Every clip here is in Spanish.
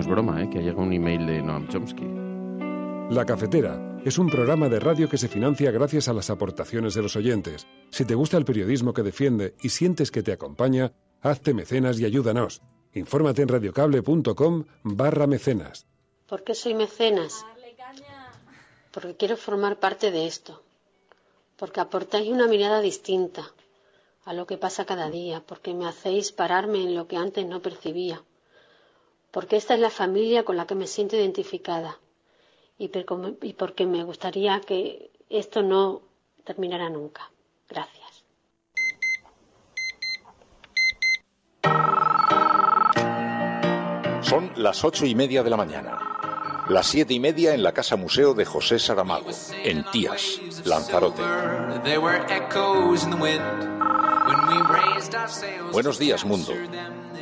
no es broma, que llega un email de Noam Chomsky. La Cafetera es un programa de radio que se financia gracias a las aportaciones de los oyentes. Si te gusta el periodismo que defiende y sientes que te acompaña, hazte mecenas y ayúdanos. Infórmate en radiocable.com/mecenas. ¿Por qué soy mecenas? Porque quiero formar parte de esto. Porque aportáis una mirada distinta a lo que pasa cada día. Porque me hacéis pararme en lo que antes no percibía. Porque esta es la familia con la que me siento identificada. Y porque me gustaría que esto no terminara nunca. Gracias. Son las 8:30 de la mañana. Las 7:30 en la Casa Museo de José Saramago, en Tías, Lanzarote. Buenos días, mundo.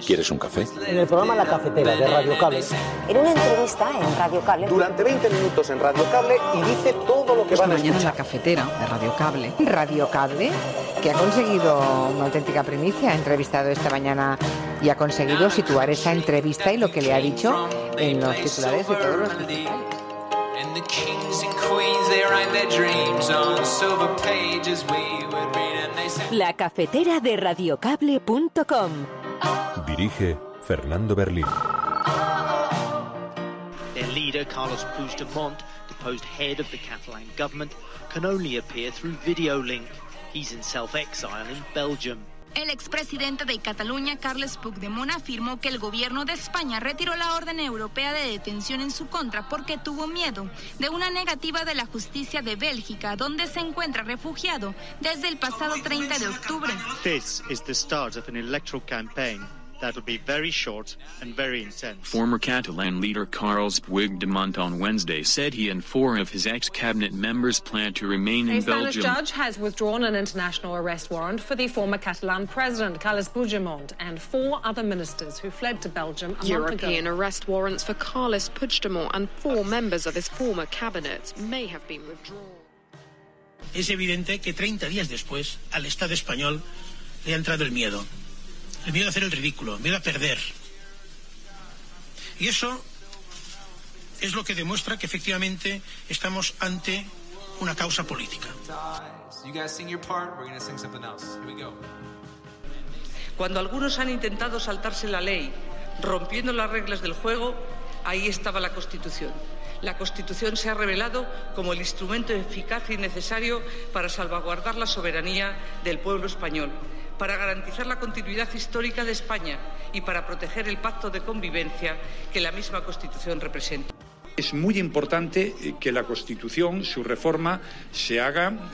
¿Quieres un café? En el programa La Cafetera de Radio Cable. En una entrevista en Radio Cable. Durante 20 minutos en Radio Cable y dice todo lo que van a escuchar. Mañana en La Cafetera de Radio Cable. Radio Cable, que ha conseguido una auténtica primicia, ha entrevistado esta mañana y ha conseguido situar esa entrevista y lo que le ha dicho en los titulares de todos los principales. La Cafetera de radiocable.com. Dirige Fernando Berlín. Their leader, Carles Puigdemont, deposed head of the Catalan government, can only appear through video link. He's in self-exile in Belgium. El expresidente de Cataluña, Carles Puigdemont, afirmó que el gobierno de España retiró la orden europea de detención en su contra porque tuvo miedo de una negativa de la justicia de Bélgica, donde se encuentra refugiado desde el pasado 30 de octubre. This is the start of an electoral campaign that'll be very short and very intense. Former Catalan leader Carles Puigdemont on Wednesday said he and 4 of his ex-cabinet members plan to remain in Belgium. A Spanish judge has withdrawn an international arrest warrant for the former Catalan president, Carles Puigdemont, and 4 other ministers who fled to Belgium a month ago. European arrest warrants for Carles Puigdemont and 4 members of his former cabinet may have been withdrawn. Es evidente que 30 días después al Estado español le ha entrado el miedo. El miedo a hacer el ridículo, el miedo a perder. Y eso es lo que demuestra que efectivamente estamos ante una causa política. Cuando algunos han intentado saltarse la ley, rompiendo las reglas del juego, ahí estaba la Constitución. La Constitución se ha revelado como el instrumento eficaz y necesario para salvaguardar la soberanía del pueblo español, para garantizar la continuidad histórica de España y para proteger el pacto de convivencia que la misma Constitución representa. Es muy importante que la Constitución, su reforma, se haga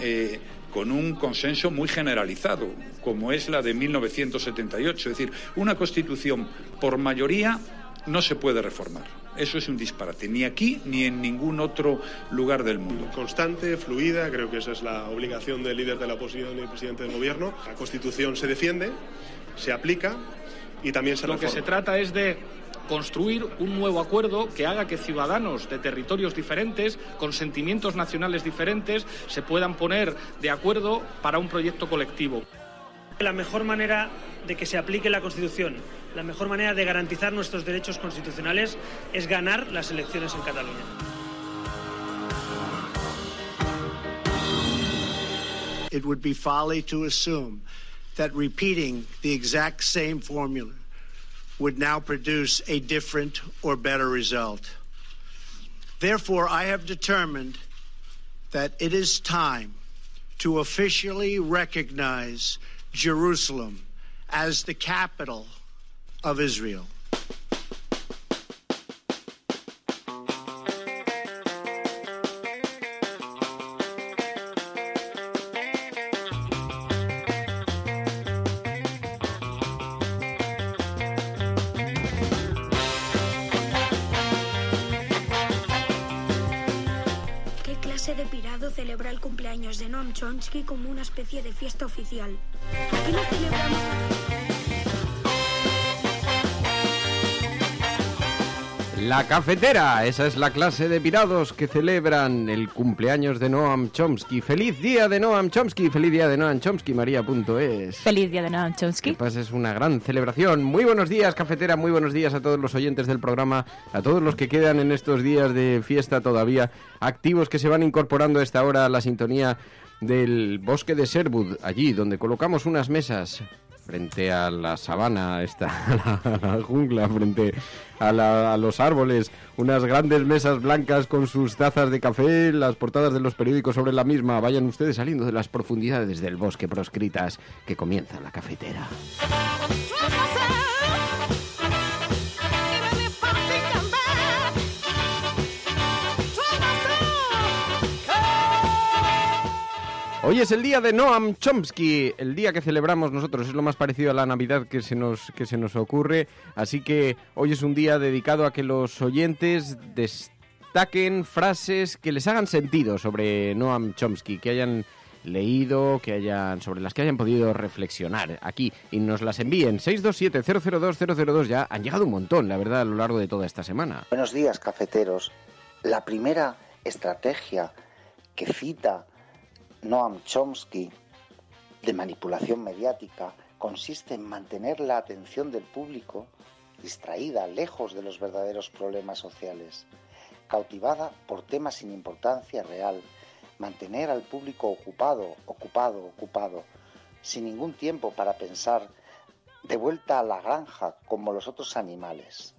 con un consenso muy generalizado, como es la de 1978. Es decir, una Constitución por mayoría no se puede reformar. Eso es un disparate, ni aquí ni en ningún otro lugar del mundo. Constante, fluida, creo que esa es la obligación del líder de la oposición y presidente del gobierno. La Constitución se defiende, se aplica y también se reforma. Lo que se trata es de construir un nuevo acuerdo que haga que ciudadanos de territorios diferentes, con sentimientos nacionales diferentes, se puedan poner de acuerdo para un proyecto colectivo. La mejor manera de que se aplique la Constitución, la mejor manera de garantizar nuestros derechos constitucionales es ganar las elecciones en Cataluña. It would be folly to assume that repeating the exact same formula would now produce a different or better result. Therefore, I have determined that it is time to officially recognize Jerusalem as the capital of Israel. ¿Qué clase de pirado celebra el cumpleaños de Noam Chomsky como una especie de fiesta oficial? Aquí lo celebramos. La cafetera, esa es la clase de pirados que celebran el cumpleaños de Noam Chomsky. ¡Feliz día de Noam Chomsky! ¡Feliz día de Noam Chomsky! María.es. ¡Feliz día de Noam Chomsky! Que pases una gran celebración. Muy buenos días, cafetera, muy buenos días a todos los oyentes del programa, a todos los que quedan en estos días de fiesta todavía activos, que se van incorporando a esta hora a la sintonía del bosque de Sherwood, allí donde colocamos unas mesas frente a la sabana, a la jungla, frente a los árboles, unas grandes mesas blancas con sus tazas de café, las portadas de los periódicos sobre la misma. Vayan ustedes saliendo de las profundidades del bosque proscritas, que comienza la cafetera. Hoy es el día de Noam Chomsky, el día que celebramos nosotros, es lo más parecido a la Navidad que se nos ocurre, así que hoy es un día dedicado a que los oyentes destaquen frases que les hagan sentido sobre Noam Chomsky, que hayan leído, sobre las que hayan podido reflexionar aquí y nos las envíen. 627-002-002, ya han llegado un montón, la verdad, a lo largo de toda esta semana. Buenos días, cafeteros. La primera estrategia que cita Noam Chomsky de manipulación mediática consiste en mantener la atención del público distraída, lejos de los verdaderos problemas sociales, cautivada por temas sin importancia real, mantener al público ocupado, sin ningún tiempo para pensar, de vuelta a la granja como los otros animales.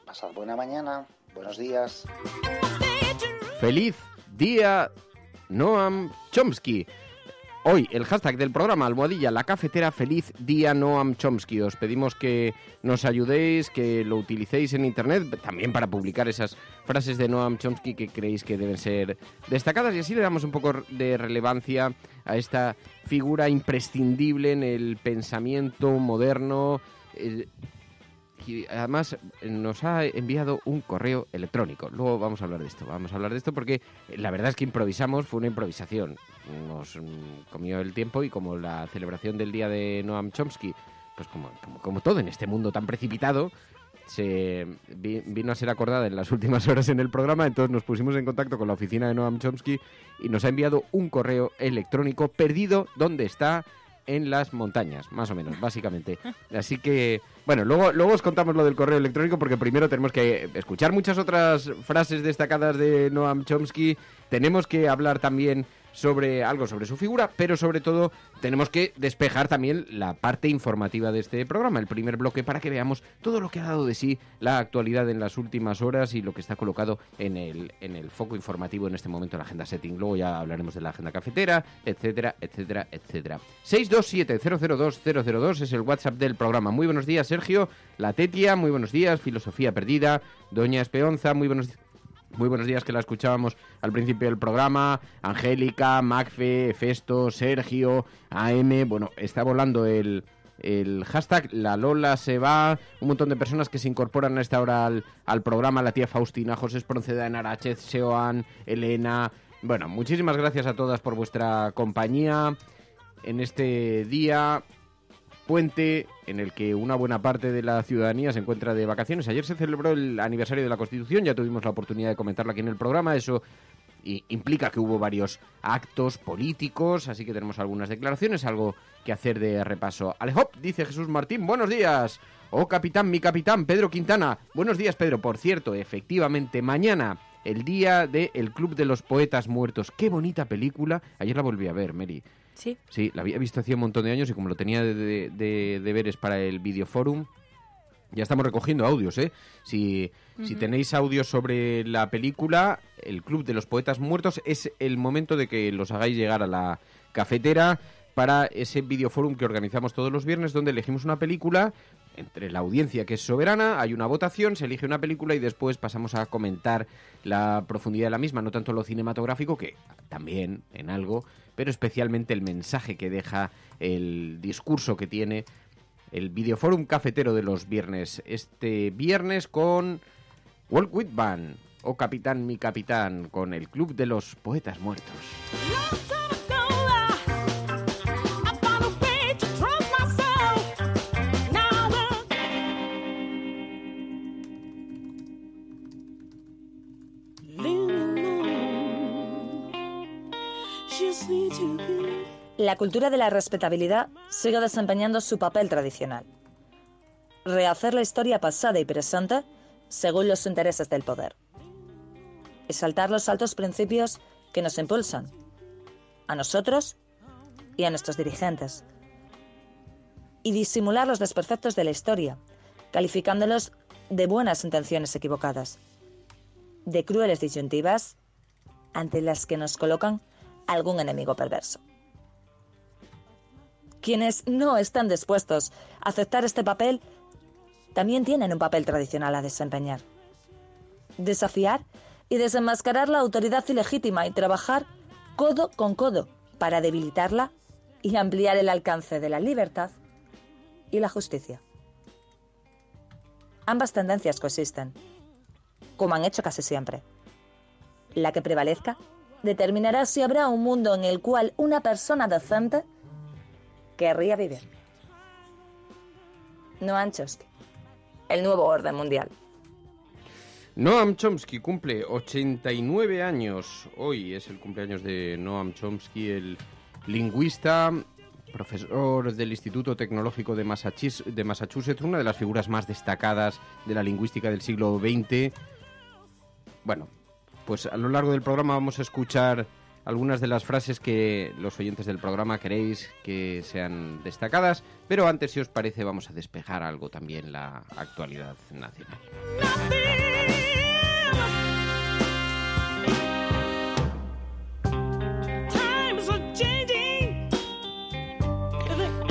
Pasad buena mañana, buenos días. ¡Feliz día Noam Chomsky! Hoy el hashtag del programa, almohadilla la cafetera, feliz día Noam Chomsky. Os pedimos que nos ayudéis, que lo utilicéis en internet, también para publicar esas frases de Noam Chomsky que creéis que deben ser destacadas, y así le damos un poco de relevancia a esta figura imprescindible en el pensamiento moderno. Y además nos ha enviado un correo electrónico. Luego vamos a hablar de esto porque la verdad es que improvisamos, fue una improvisación. Nos comió el tiempo y como la celebración del día de Noam Chomsky, pues como todo en este mundo tan precipitado, se vino a ser acordada en las últimas horas en el programa, entonces nos pusimos en contacto con la oficina de Noam Chomsky y nos ha enviado un correo electrónico perdido donde está, en las montañas, más o menos, básicamente. Así que, bueno, luego os contamos lo del correo electrónico, porque primero tenemos que escuchar muchas otras frases destacadas de Noam Chomsky, tenemos que hablar también sobre su figura, pero sobre todo tenemos que despejar también la parte informativa de este programa, el primer bloque, para que veamos todo lo que ha dado de sí la actualidad en las últimas horas y lo que está colocado en el foco informativo en este momento, en la agenda setting. Luego ya hablaremos de la agenda cafetera, etcétera, etcétera, etcétera. 627-002-002 es el WhatsApp del programa. Muy buenos días, Sergio, La Tetia, muy buenos días, Filosofía Perdida, Doña Espeonza, muy buenos días, que la escuchábamos al principio del programa, Angélica, Macfe, Festo, Sergio, AM, bueno, está volando el hashtag, la Lola se va, un montón de personas que se incorporan a esta hora al programa, la tía Faustina, José Espronceda, Enarachez, Seoan, Elena, bueno, muchísimas gracias a todas por vuestra compañía en este día puente en el que una buena parte de la ciudadanía se encuentra de vacaciones. Ayer se celebró el aniversario de la Constitución, ya tuvimos la oportunidad de comentarlo aquí en el programa, eso implica que hubo varios actos políticos, así que tenemos algunas declaraciones, algo que hacer de repaso. Alejop, dice Jesús Martín, buenos días. Oh, capitán, mi capitán, Pedro Quintana. Buenos días, Pedro. Por cierto, efectivamente, mañana, el día del Club de los Poetas Muertos. Qué bonita película. Ayer la volví a ver, Mary. ¿Sí? Sí, la había visto hacía un montón de años y como lo tenía de deberes para el Videoforum, ya estamos recogiendo audios, ¿eh? Si tenéis audios sobre la película, el Club de los Poetas Muertos, es el momento de que los hagáis llegar a la cafetera para ese Videoforum que organizamos todos los viernes, donde elegimos una película. Entre la audiencia, que es soberana, hay una votación, se elige una película y después pasamos a comentar la profundidad de la misma, no tanto lo cinematográfico, que también en algo, pero especialmente el mensaje que deja, el discurso que tiene el Videoforum cafetero de los viernes. Este viernes con Walt Whitman, o Capitán, mi capitán, con el Club de los Poetas Muertos. La cultura de la respetabilidad sigue desempeñando su papel tradicional. Rehacer la historia pasada y presente según los intereses del poder. Exaltar los altos principios que nos impulsan, a nosotros y a nuestros dirigentes. Y disimular los desperfectos de la historia, calificándolos de buenas intenciones equivocadas, de crueles disyuntivas ante las que nos colocan algún enemigo perverso. Quienes no están dispuestos a aceptar este papel también tienen un papel tradicional a desempeñar. Desafiar y desenmascarar la autoridad ilegítima y trabajar codo con codo para debilitarla y ampliar el alcance de la libertad y la justicia. Ambas tendencias coexisten, como han hecho casi siempre. La que prevalezca determinará si habrá un mundo en el cual una persona decente querría vivir. Noam Chomsky, el nuevo orden mundial. Noam Chomsky cumple 89 años. Hoy es el cumpleaños de Noam Chomsky, el lingüista, profesor del Instituto Tecnológico de Massachusetts, una de las figuras más destacadas de la lingüística del siglo XX. Bueno, pues a lo largo del programa vamos a escuchar algunas de las frases que los oyentes del programa queréis que sean destacadas, pero antes, si os parece, vamos a despejar algo también la actualidad nacional.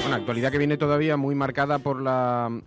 Una actualidad que viene todavía muy marcada por las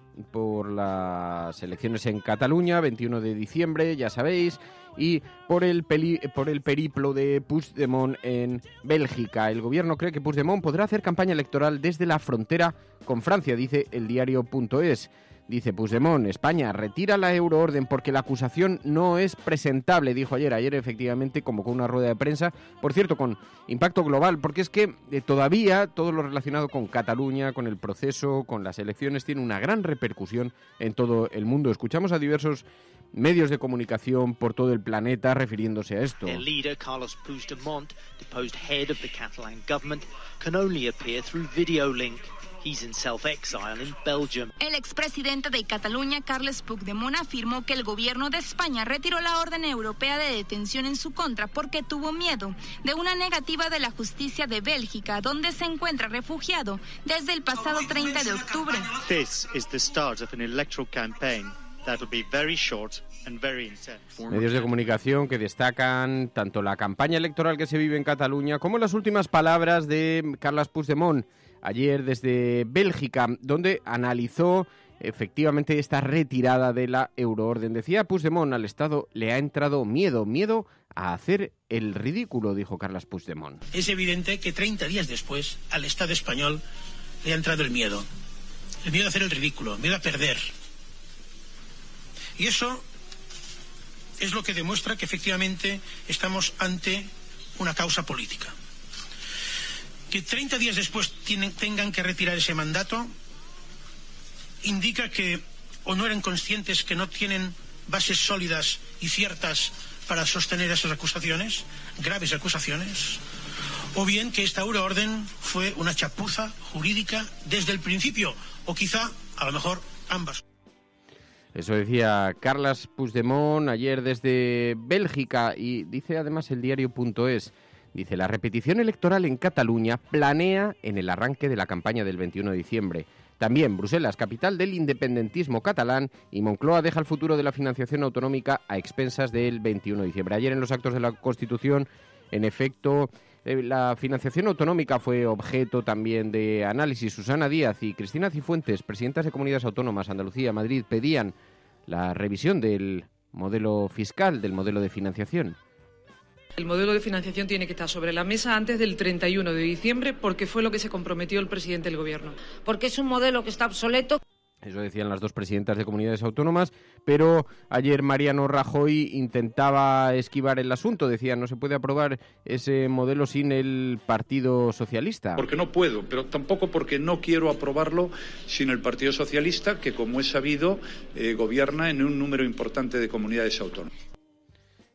elecciones en Cataluña, 21 de diciembre, ya sabéis, y por el periplo de Puigdemont en Bélgica. El gobierno cree que Puigdemont podrá hacer campaña electoral desde la frontera con Francia, dice el diario.es. Dice Puigdemont, España retira la euroorden porque la acusación no es presentable, dijo ayer. Ayer efectivamente convocó una rueda de prensa, por cierto, con impacto global, porque es que todavía todo lo relacionado con Cataluña, con el proceso, con las elecciones, tiene una gran repercusión en todo el mundo. Escuchamos a diversos medios de comunicación por todo el planeta refiriéndose a esto. El líder Carles Puigdemont, deposed head of the Catalan government, can only appear through video link. He's in self-exile in Belgium. El expresidente de Cataluña, Carles Puigdemont, afirmó que el gobierno de España retiró la orden europea de detención en su contra porque tuvo miedo de una negativa de la justicia de Bélgica, donde se encuentra refugiado desde el pasado 30 de octubre. This is the start of an electoral campaign that'll be very short and very intense. Medios de comunicación que destacan tanto la campaña electoral que se vive en Cataluña como las últimas palabras de Carles Puigdemont ayer desde Bélgica, donde analizó efectivamente esta retirada de la euroorden. Decía Puigdemont, al Estado le ha entrado miedo a hacer el ridículo, dijo Carles Puigdemont. Es evidente que 30 días después al Estado español le ha entrado el miedo a hacer el ridículo, miedo a perder. Y eso es lo que demuestra que efectivamente estamos ante una causa política. Que 30 días después tengan que retirar ese mandato indica que o no eran conscientes que no tienen bases sólidas y ciertas para sostener esas acusaciones, graves acusaciones, o bien que esta euroorden fue una chapuza jurídica desde el principio, o quizá, a lo mejor, ambas. Eso decía Carles Puigdemont ayer desde Bélgica, y dice además el diario.es. Dice, la repetición electoral en Cataluña planea en el arranque de la campaña del 21 de diciembre. También Bruselas, capital del independentismo catalán, y Moncloa deja el futuro de la financiación autonómica a expensas del 21 de diciembre. Ayer en los actos de la Constitución, en efecto, la financiación autonómica fue objeto también de análisis. Susana Díaz y Cristina Cifuentes, presidentas de comunidades autónomas, Andalucía, Madrid, pedían la revisión del modelo fiscal, del modelo de financiación. El modelo de financiación tiene que estar sobre la mesa antes del 31 de diciembre porque fue lo que se comprometió el presidente del Gobierno. Porque es un modelo que está obsoleto. Eso decían las dos presidentas de comunidades autónomas, pero ayer Mariano Rajoy intentaba esquivar el asunto. Decía, no se puede aprobar ese modelo sin el Partido Socialista. Porque no puedo, pero tampoco porque no quiero aprobarlo sin el Partido Socialista, que como es sabido, gobierna en un número importante de comunidades autónomas.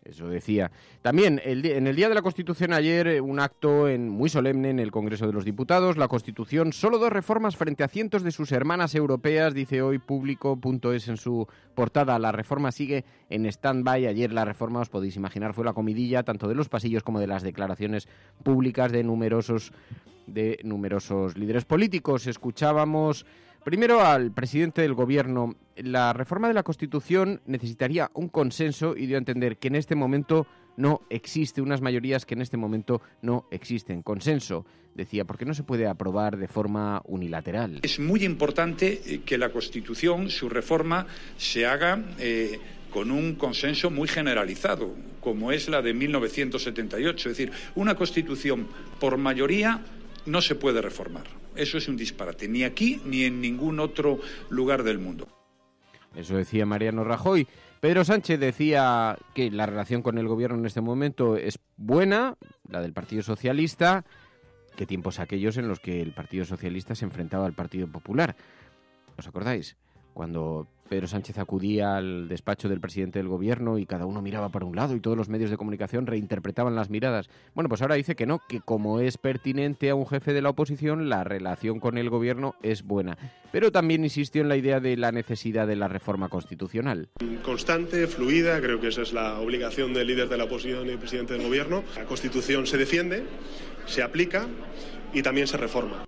Eso decía. También, en el Día de la Constitución ayer, un acto muy solemne en el Congreso de los Diputados. La Constitución, solo 2 reformas frente a cientos de sus hermanas europeas, dice hoy Público.es en su portada. La reforma sigue en stand-by. Ayer la reforma, os podéis imaginar, fue la comidilla tanto de los pasillos como de las declaraciones públicas de numerosos líderes políticos. Escuchábamos primero al presidente del Gobierno. La reforma de la Constitución necesitaría un consenso y dio a entender que en este momento no existe, unas mayorías que en este momento no existen. Consenso, decía, porque no se puede aprobar de forma unilateral. Es muy importante que la Constitución, su reforma, se haga con un consenso muy generalizado, como es la de 1978. Es decir, una Constitución por mayoría no se puede reformar. Eso es un disparate, ni aquí ni en ningún otro lugar del mundo. Eso decía Mariano Rajoy. Pedro Sánchez decía que la relación con el Gobierno en este momento es buena, la del Partido Socialista. ¿Qué tiempos aquellos en los que el Partido Socialista se enfrentaba al Partido Popular? ¿Os acordáis? Cuando Pedro Sánchez acudía al despacho del presidente del Gobierno y cada uno miraba para un lado y todos los medios de comunicación reinterpretaban las miradas. Bueno, pues ahora dice que no, que como es pertinente a un jefe de la oposición, la relación con el Gobierno es buena. Pero también insistió en la idea de la necesidad de la reforma constitucional. Constante, fluida, creo que esa es la obligación del líder de la oposición y presidente del Gobierno. La Constitución se defiende, se aplica y también se reforma.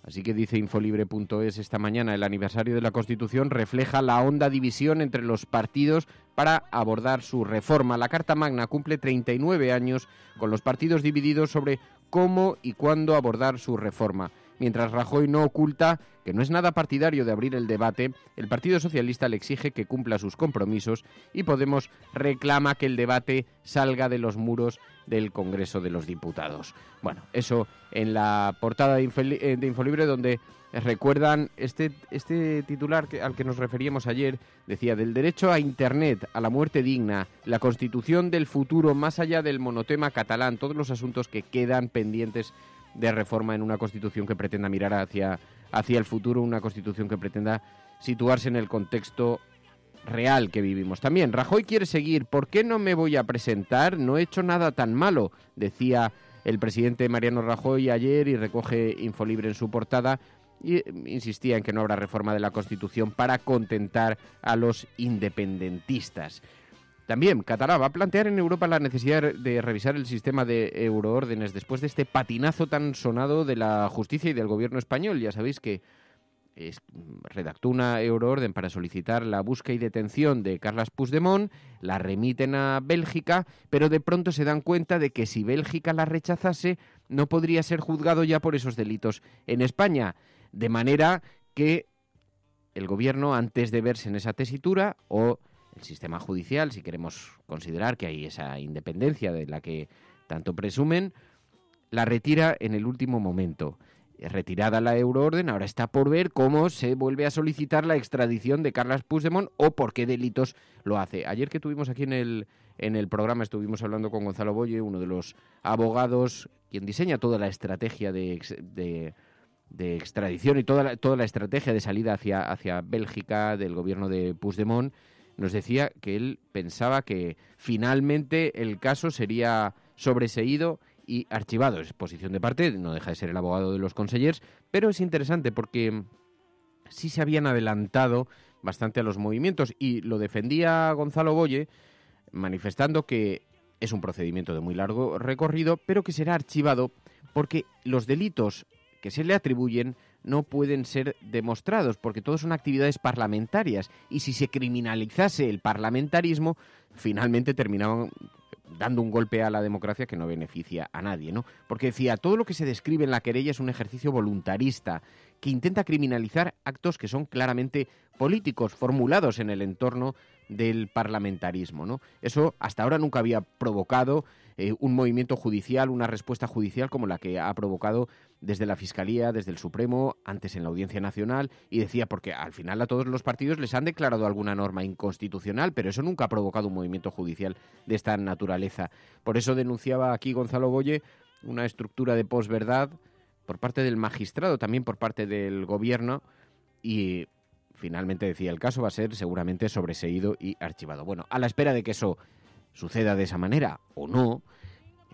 Así que dice Infolibre.es esta mañana, el aniversario de la Constitución refleja la honda división entre los partidos para abordar su reforma. La Carta Magna cumple 39 años con los partidos divididos sobre cómo y cuándo abordar su reforma. Mientras Rajoy no oculta que no es nada partidario de abrir el debate, el Partido Socialista le exige que cumpla sus compromisos y Podemos reclama que el debate salga de los muros del Congreso de los Diputados. Bueno, eso en la portada de Infolibre, donde recuerdan este titular al que nos referíamos ayer. Decía, del derecho a Internet, a la muerte digna, la Constitución del futuro, más allá del monotema catalán, todos los asuntos que quedan pendientes de reforma en una Constitución que pretenda mirar hacia el futuro, una Constitución que pretenda situarse en el contexto real que vivimos. También, Rajoy quiere seguir. ¿Por qué no me voy a presentar? No he hecho nada tan malo, decía el presidente Mariano Rajoy ayer, y recoge Infolibre en su portada, y insistía en que no habrá reforma de la Constitución para contentar a los independentistas. También, Catalá va a plantear en Europa la necesidad de revisar el sistema de euroórdenes después de este patinazo tan sonado de la justicia y del gobierno español. Ya sabéis que redactó una euroorden para solicitar la búsqueda y detención de Carles Puigdemont, la remiten a Bélgica, pero de pronto se dan cuenta de que si Bélgica la rechazase, no podría ser juzgado ya por esos delitos en España. De manera que el gobierno, antes de verse en esa tesitura, o el sistema judicial, si queremos considerar que hay esa independencia de la que tanto presumen, la retira en el último momento. Retirada la euroorden, ahora está por ver cómo se vuelve a solicitar la extradición de Carles Puigdemont o por qué delitos lo hace. Ayer que tuvimos aquí en el programa, estuvimos hablando con Gonzalo Boye, uno de los abogados, quien diseña toda la estrategia de extradición y toda la estrategia de salida hacia Bélgica del gobierno de Puigdemont. Nos decía que él pensaba que finalmente el caso sería sobreseído y archivado. Es posición de parte, no deja de ser el abogado de los consellers, pero es interesante porque sí se habían adelantado bastante a los movimientos, y lo defendía Gonzalo Boye manifestando que es un procedimiento de muy largo recorrido, pero que será archivado porque los delitos que se le atribuyen no pueden ser demostrados, porque todos son actividades parlamentarias, y si se criminalizase el parlamentarismo, finalmente terminaban dando un golpe a la democracia que no beneficia a nadie, ¿no? Porque decía, todo lo que se describe en la querella es un ejercicio voluntarista que intenta criminalizar actos que son claramente políticos, formulados en el entorno del parlamentarismo, ¿no? Eso hasta ahora nunca había provocado un movimiento judicial, una respuesta judicial como la que ha provocado desde la Fiscalía, desde el Supremo, antes en la Audiencia Nacional, y decía, porque al final a todos los partidos les han declarado alguna norma inconstitucional, pero eso nunca ha provocado un movimiento judicial de esta naturaleza. Por eso denunciaba aquí Gonzalo Boye una estructura de posverdad por parte del magistrado, también por parte del gobierno, y finalmente decía, el caso va a ser seguramente sobreseído y archivado. Bueno, a la espera de que eso suceda de esa manera o no.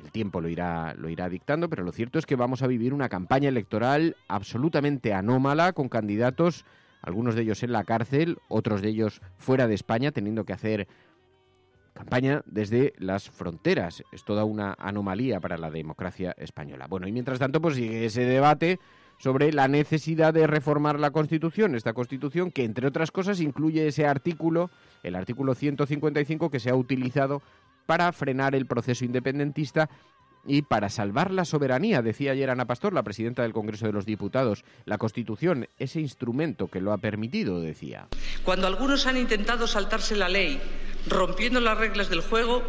El tiempo lo irá dictando, pero lo cierto es que vamos a vivir una campaña electoral absolutamente anómala, con candidatos, algunos de ellos en la cárcel, otros de ellos fuera de España, teniendo que hacer campaña desde las fronteras. Es toda una anomalía para la democracia española. Bueno, y mientras tanto, pues sigue ese debate sobre la necesidad de reformar la Constitución, esta Constitución que, entre otras cosas, incluye ese artículo, el artículo 155, que se ha utilizado para frenar el proceso independentista y para salvar la soberanía. Decía ayer Ana Pastor, la presidenta del Congreso de los Diputados, la Constitución, ese instrumento que lo ha permitido, decía. Cuando algunos han intentado saltarse la ley, rompiendo las reglas del juego,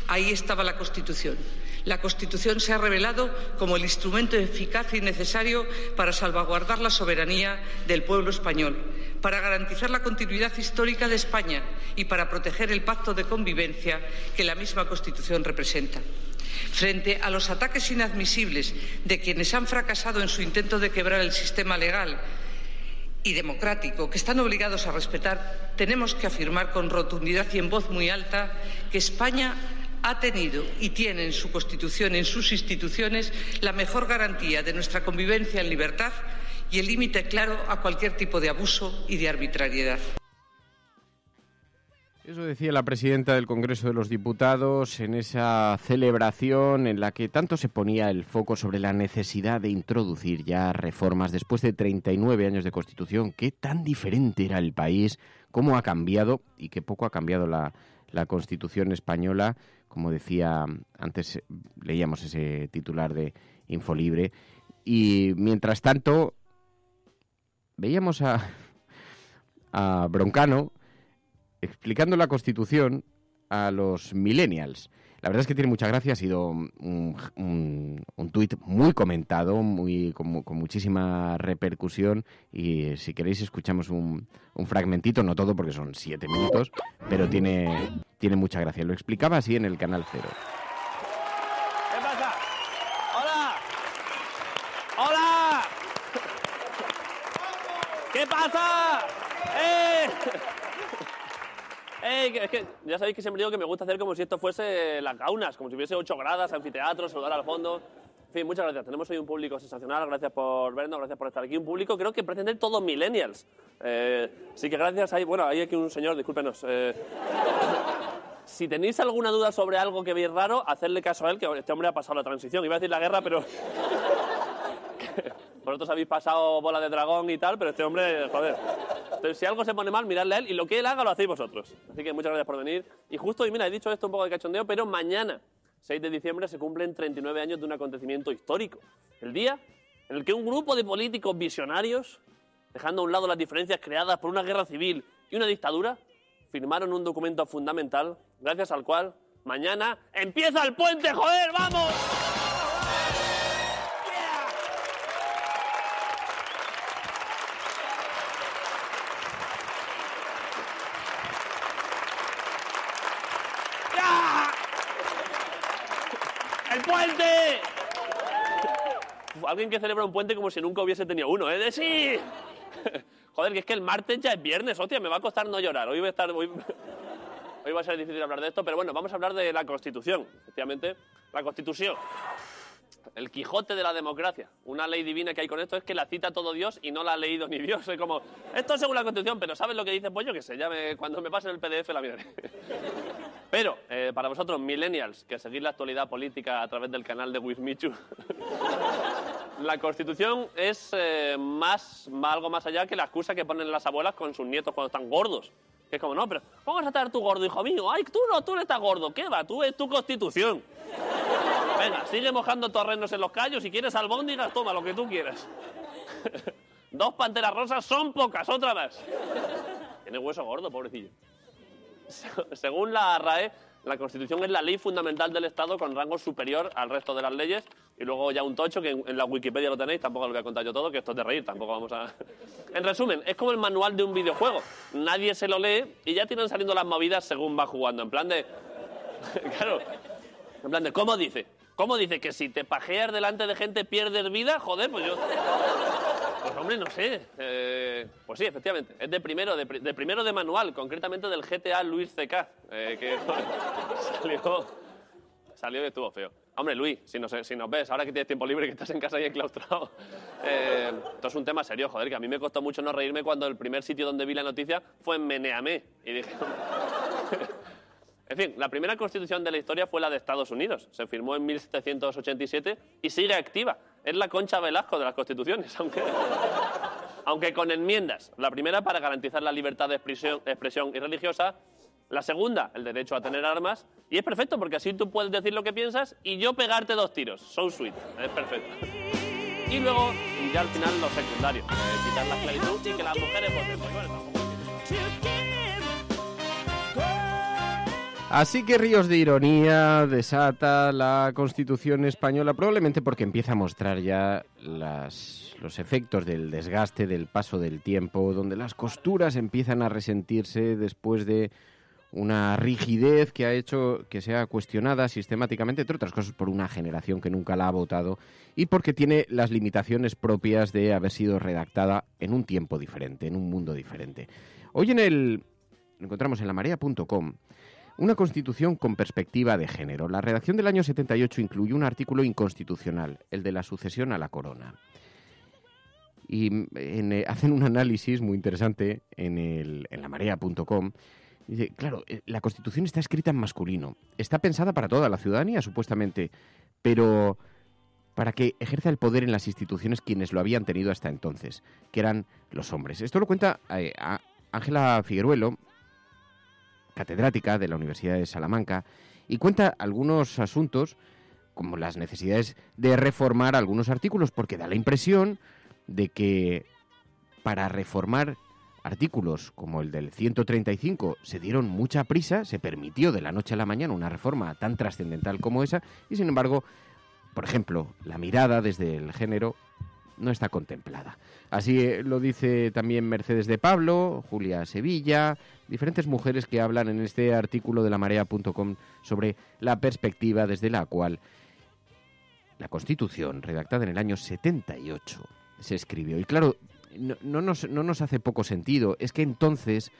ahí estaba la Constitución. La Constitución se ha revelado como el instrumento eficaz y necesario para salvaguardar la soberanía del pueblo español, para garantizar la continuidad histórica de España y para proteger el pacto de convivencia que la misma Constitución representa. Frente a los ataques inadmisibles de quienes han fracasado en su intento de quebrar el sistema legal y democrático que están obligados a respetar, tenemos que afirmar con rotundidad y en voz muy alta que España ha tenido y tiene en su Constitución, en sus instituciones, la mejor garantía de nuestra convivencia en libertad y el límite claro a cualquier tipo de abuso y de arbitrariedad. Eso decía la presidenta del Congreso de los Diputados en esa celebración en la que tanto se ponía el foco sobre la necesidad de introducir ya reformas después de 39 años de Constitución. Qué tan diferente era el país, cómo ha cambiado y qué poco ha cambiado la Constitución española. Como decía antes, leíamos ese titular de Infolibre. Y mientras tanto, veíamos a Broncano explicando la Constitución a los millennials. La verdad es que tiene mucha gracia, ha sido un tuit muy comentado, con muchísima repercusión, y si queréis escuchamos un fragmentito, no todo porque son 7 minutos, pero tiene mucha gracia. Lo explicaba así en el Canal 0. ¿Qué pasa? ¡Hola! ¡Hola! ¿Qué pasa? Es que ya sabéis que siempre digo que me gusta hacer como si esto fuese las gaunas, como si hubiese 8 gradas, anfiteatro, saludar al fondo. En fin, muchas gracias. Tenemos hoy un público sensacional, gracias por vernos, gracias por estar aquí. Un público creo que pretende todos millennials. Así que gracias. Hay aquí un señor, discúlpenos. Si tenéis alguna duda sobre algo que veis raro, hacedle caso a él, que este hombre ha pasado la transición. Iba a decir la guerra, pero... Vosotros habéis pasado bola de dragón y tal, pero este hombre, joder. Entonces, si algo se pone mal, miradle a él y lo que él haga lo hacéis vosotros. Así que muchas gracias por venir. Y justo, y mira, he dicho esto un poco de cachondeo, pero mañana, 6 de diciembre, se cumplen 39 años de un acontecimiento histórico. El día en el que un grupo de políticos visionarios, dejando a un lado las diferencias creadas por una guerra civil y una dictadura, firmaron un documento fundamental, gracias al cual mañana empieza el puente, joder, ¡vamos! ¡Puente! Alguien que celebra un puente como si nunca hubiese tenido uno, ¿eh? ¡Sí! Joder, que es que el martes ya es viernes, hostia, me va a costar no llorar. Hoy va a ser difícil hablar de esto, pero bueno, vamos a hablar de la Constitución. Efectivamente, la Constitución. El Quijote de la democracia. Una ley divina que hay con esto es que la cita todo Dios y no la ha leído ni Dios. Es como, esto es según la Constitución, pero ¿sabes lo que dice? Pues yo qué sé, cuando me pasen el PDF la miraré. Pero, para vosotros, millennials, que seguís la actualidad política a través del canal de Wismichu, la Constitución es algo más allá que la excusa que ponen las abuelas con sus nietos cuando están gordos. Que es como, no, pero ¿cómo vas a estar tú gordo, hijo mío? Ay, tú no estás gordo. ¿Qué va? Tú es tu Constitución. Venga, sigue mojando torrenos en los callos. Si quieres albóndigas, toma lo que tú quieras. 2 panteras rosas son pocas, otra más. Tiene hueso gordo, pobrecillo. Según la RAE, la Constitución es la ley fundamental del Estado con rango superior al resto de las leyes. Y luego ya un tocho, que en la Wikipedia lo tenéis, tampoco lo voy a contar yo todo, que esto es de reír, tampoco vamos a... En resumen, es como el manual de un videojuego. Nadie se lo lee y ya tienen saliendo las movidas según va jugando. En plan de... Claro. En plan de, ¿cómo dice? ¿Cómo dice que si te pajeas delante de gente pierdes vida? Joder, pues yo... Pues hombre, no sé. Pues sí, efectivamente. Es de primero de manual, concretamente del GTA Luis CK. Que salió y estuvo feo. Hombre, Luis, si nos ves, ahora que tienes tiempo libre, que estás en casa y enclaustrado. Esto es un tema serio, joder, que a mí me costó mucho no reírme cuando el primer sitio donde vi la noticia fue en Meneamé. Y dije... En fin, la primera constitución de la historia fue la de Estados Unidos. Se firmó en 1787 y sigue activa. Es la Concha Velasco de las constituciones, aunque con enmiendas. La primera para garantizar la libertad de expresión y religiosa. La segunda, el derecho a tener armas. Y es perfecto porque así tú puedes decir lo que piensas y yo pegarte 2 tiros. So sweet. Es perfecto. Y luego, ya al final, lo secundario. Quitar la esclavitud y que las mujeres voten. Pues bueno, tampoco. Así que ríos de ironía desata la Constitución española, probablemente porque empieza a mostrar ya los efectos del desgaste, del paso del tiempo, donde las costuras empiezan a resentirse después de una rigidez que ha hecho que sea cuestionada sistemáticamente, entre otras cosas por una generación que nunca la ha votado y porque tiene las limitaciones propias de haber sido redactada en un tiempo diferente, en un mundo diferente. Hoy lo encontramos en lamarea.com. Una constitución con perspectiva de género. La redacción del año 78 incluyó un artículo inconstitucional, el de la sucesión a la corona. Y hacen un análisis muy interesante en lamarea.com. Dice, claro, la Constitución está escrita en masculino. Está pensada para toda la ciudadanía, supuestamente, pero para que ejerza el poder en las instituciones quienes lo habían tenido hasta entonces, que eran los hombres. Esto lo cuenta Ángela Figueruelo, catedrática de la Universidad de Salamanca, y cuenta algunos asuntos como las necesidades de reformar algunos artículos, porque da la impresión de que para reformar artículos como el del 135 se dieron mucha prisa, se permitió de la noche a la mañana una reforma tan trascendental como esa, y sin embargo, por ejemplo, la mirada desde el género no está contemplada. Así lo dice también Mercedes de Pablo, Julia Sevilla, diferentes mujeres que hablan en este artículo de lamarea.com sobre la perspectiva desde la cual la Constitución, redactada en el año 78, se escribió. Y claro, no nos hace poco sentido. Es que entonces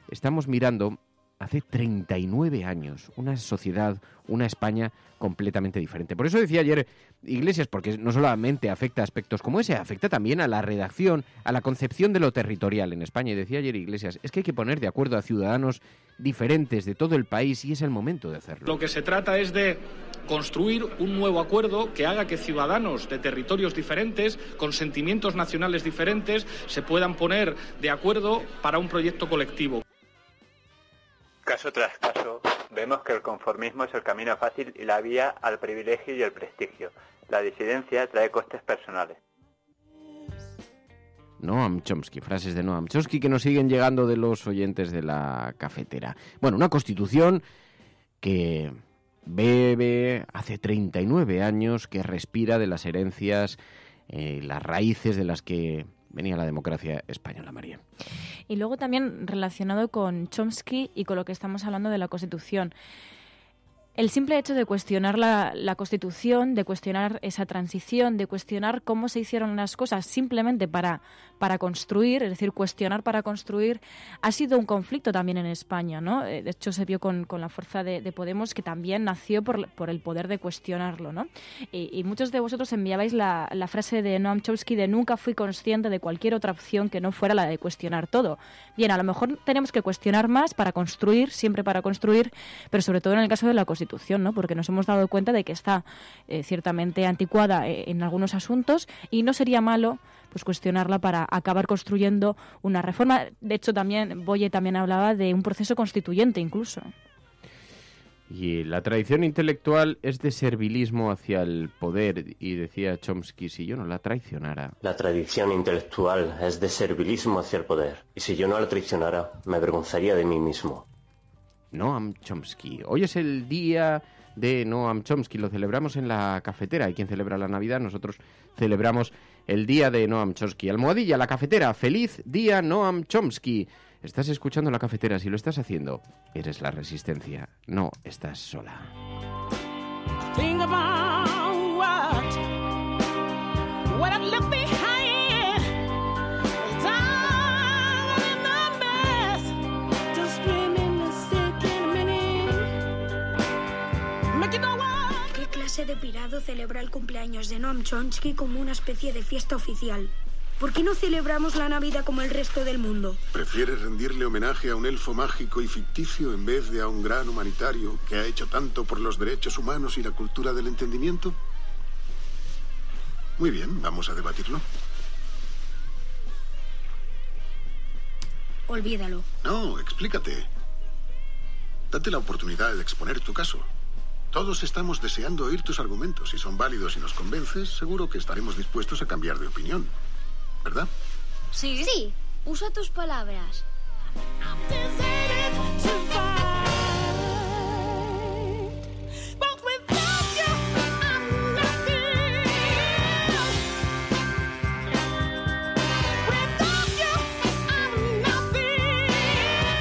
estamos mirando hace 39 años una sociedad, una España completamente diferente. Por eso decía ayer Iglesias, porque no solamente afecta a aspectos como ese, afecta también a la redacción, a la concepción de lo territorial en España. Y decía ayer Iglesias, es que hay que poner de acuerdo a ciudadanos diferentes de todo el país y es el momento de hacerlo. Lo que se trata es de construir un nuevo acuerdo que haga que ciudadanos de territorios diferentes, con sentimientos nacionales diferentes, se puedan poner de acuerdo para un proyecto colectivo. Caso tras caso, vemos que el conformismo es el camino fácil y la vía al privilegio y el prestigio. La disidencia trae costes personales. Noam Chomsky, frases de Noam Chomsky que nos siguen llegando de los oyentes de la cafetera. Bueno, una constitución que bebe hace 39 años, que respira de las herencias, las raíces de las que venía la democracia española, María. Y luego también relacionado con Chomsky y con lo que estamos hablando de la Constitución. El simple hecho de cuestionar la Constitución, de cuestionar esa transición, de cuestionar cómo se hicieron las cosas simplemente para construir, es decir, cuestionar para construir, ha sido un conflicto también en España, ¿no? De hecho, se vio con la fuerza de Podemos, que también nació por el poder de cuestionarlo, ¿no? Y muchos de vosotros enviabais la frase de Noam Chomsky de nunca fui consciente de cualquier otra opción que no fuera la de cuestionar todo. Bien, a lo mejor tenemos que cuestionar más para construir, siempre para construir, pero sobre todo en el caso de la Constitución, ¿no? Porque nos hemos dado cuenta de que está ciertamente anticuada en algunos asuntos y no sería malo pues cuestionarla para acabar construyendo una reforma. De hecho, también Boye también hablaba de un proceso constituyente incluso. Y la tradición intelectual es de servilismo hacia el poder, y decía Chomsky, si yo no la traicionara. La tradición intelectual es de servilismo hacia el poder, y si yo no la traicionara, me avergonzaría de mí mismo. Noam Chomsky. Hoy es el día de Noam Chomsky, lo celebramos en la cafetera. Hay quien celebra la Navidad, nosotros celebramos el día de Noam Chomsky. Almohadilla, la cafetera, feliz día Noam Chomsky. Estás escuchando la cafetera, si lo estás haciendo, eres la resistencia, no estás sola. Think about what I left behind. de pirado celebra el cumpleaños de Noam Chomsky como una especie de fiesta oficial. ¿Por qué no celebramos la Navidad como el resto del mundo? ¿Prefieres rendirle homenaje a un elfo mágico y ficticio en vez de a un gran humanitario que ha hecho tanto por los derechos humanos y la cultura del entendimiento? Muy bien, vamos a debatirlo. Olvídalo. No, explícate. Date la oportunidad de exponer tu caso. Todos estamos deseando oír tus argumentos. Si son válidos y nos convences, seguro que estaremos dispuestos a cambiar de opinión. ¿Verdad? Sí. Sí, usa tus palabras.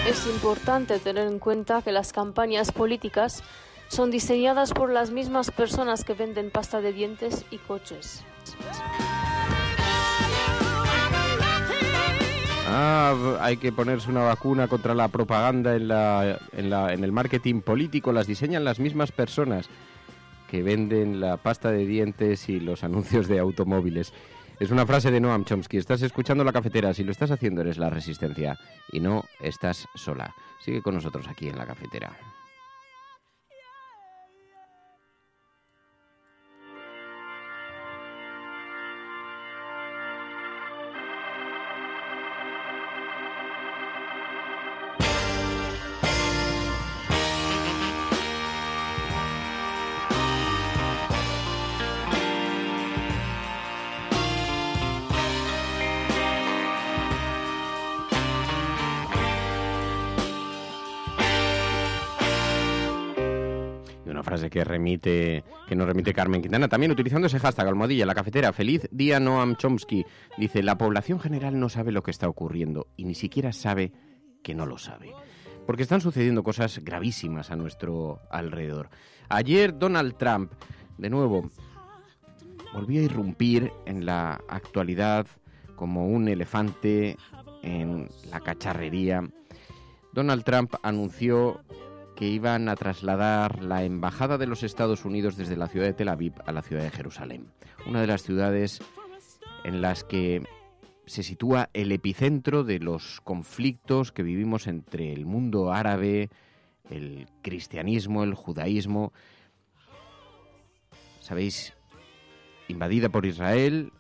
Es importante tener en cuenta que las campañas políticas son diseñadas por las mismas personas que venden pasta de dientes y coches. Hay que ponerse una vacuna contra la propaganda en el marketing político. Las diseñan las mismas personas que venden la pasta de dientes y los anuncios de automóviles. Es una frase de Noam Chomsky. Estás escuchando La Cafetera. Si lo estás haciendo, eres la Resistencia. Y no estás sola. Sigue con nosotros aquí en La Cafetera. Frase que nos remite Carmen Quintana, también utilizando ese hashtag almohadilla, La Cafetera. Feliz día Noam Chomsky. Dice: la población general no sabe lo que está ocurriendo y ni siquiera sabe que no lo sabe, porque están sucediendo cosas gravísimas a nuestro alrededor. Ayer Donald Trump, de nuevo, volvió a irrumpir en la actualidad como un elefante en la cacharrería. Donald Trump anunció que iban a trasladar la embajada de los Estados Unidos desde la ciudad de Tel Aviv a la ciudad de Jerusalén, una de las ciudades en las que se sitúa el epicentro de los conflictos que vivimos entre el mundo árabe, el cristianismo, el judaísmo. Sabéis, invadida por Israel,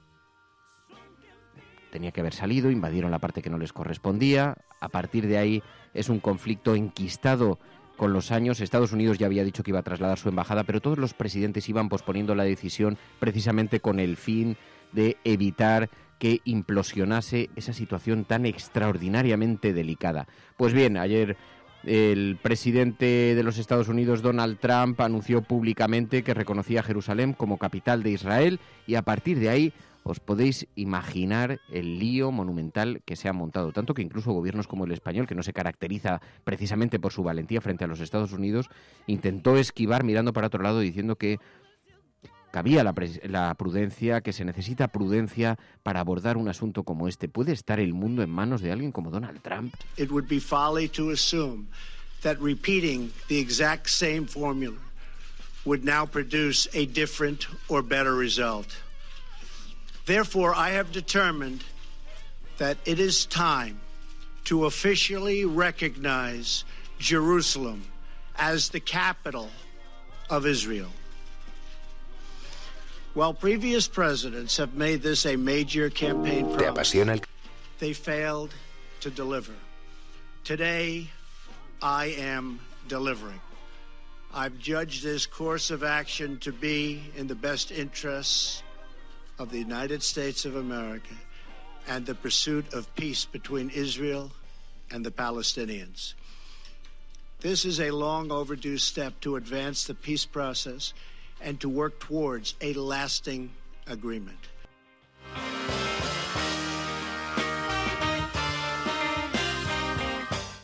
tenía que haber salido, invadieron la parte que no les correspondía. A partir de ahí es un conflicto enquistado con los años. Estados Unidos ya había dicho que iba a trasladar su embajada, pero todos los presidentes iban posponiendo la decisión precisamente con el fin de evitar que implosionase esa situación tan extraordinariamente delicada. Pues bien, ayer el presidente de los Estados Unidos, Donald Trump, anunció públicamente que reconocía a Jerusalén como capital de Israel y a partir de ahí os podéis imaginar el lío monumental que se ha montado, tanto que incluso gobiernos como el español, que no se caracteriza precisamente por su valentía frente a los Estados Unidos, intentó esquivar mirando para otro lado diciendo que cabía la prudencia, que se necesita prudencia para abordar un asunto como este. ¿Puede estar el mundo en manos de alguien como Donald Trump? It would be folly to assume that repeating the exact same formula would now produce a different or better result. Therefore, I have determined that it is time to officially recognize Jerusalem as the capital of Israel. While previous presidents have made this a major campaign promise, they failed to deliver. Today, I am delivering. I've judged this course of action to be in the best interests of the United States of America and the pursuit of peace between Israel and the Palestinians. This is a long overdue step to advance the peace process and to work towards a lasting agreement.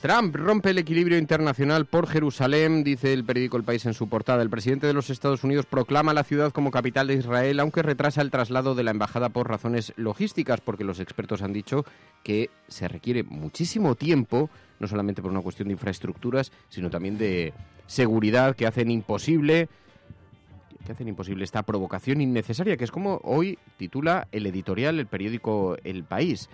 Trump rompe el equilibrio internacional por Jerusalén, dice el periódico El País en su portada. El presidente de los Estados Unidos proclama la ciudad como capital de Israel, aunque retrasa el traslado de la embajada por razones logísticas, porque los expertos han dicho que se requiere muchísimo tiempo, no solamente por una cuestión de infraestructuras, sino también de seguridad, que hacen imposible que hacen imposible esta provocación innecesaria, que es como hoy titula el editorial, el periódico El País.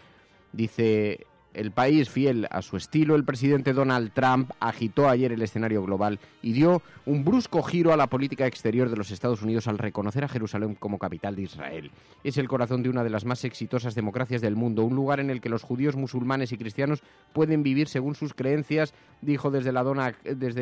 Dice: El País, fiel a su estilo, el presidente Donald Trump agitó ayer el escenario global y dio un brusco giro a la política exterior de los Estados Unidos al reconocer a Jerusalén como capital de Israel. Es el corazón de una de las más exitosas democracias del mundo, un lugar en el que los judíos, musulmanes y cristianos pueden vivir según sus creencias, dijo desde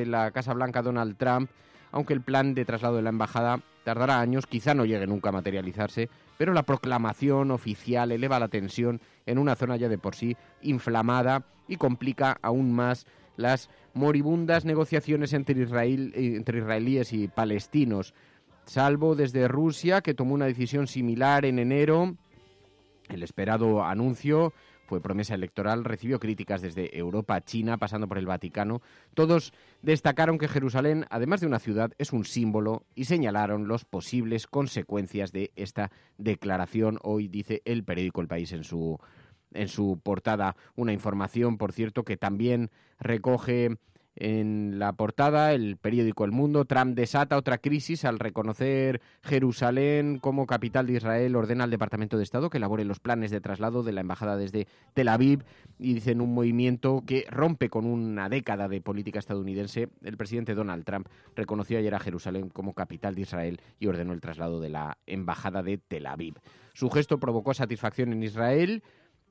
la Casa Blanca Donald Trump, aunque el plan de traslado de la embajada tardará años, quizá no llegue nunca a materializarse, pero la proclamación oficial eleva la tensión en una zona ya de por sí inflamada y complica aún más las moribundas negociaciones entre israelíes y palestinos, salvo desde Rusia, que tomó una decisión similar en enero. El esperado anuncio fue promesa electoral, recibió críticas desde Europa, China, pasando por el Vaticano. Todos destacaron que Jerusalén, además de una ciudad, es un símbolo y señalaron las posibles consecuencias de esta declaración. Hoy dice el periódico El País en su portada una información, por cierto, que también recoge en la portada el periódico El Mundo. Trump desata otra crisis al reconocer Jerusalén como capital de Israel. Ordena al Departamento de Estado que elabore los planes de traslado de la embajada desde Tel Aviv. Y dice en un movimiento que rompe con una década de política estadounidense, el presidente Donald Trump reconoció ayer a Jerusalén como capital de Israel y ordenó el traslado de la embajada de Tel Aviv. Su gesto provocó satisfacción en Israel.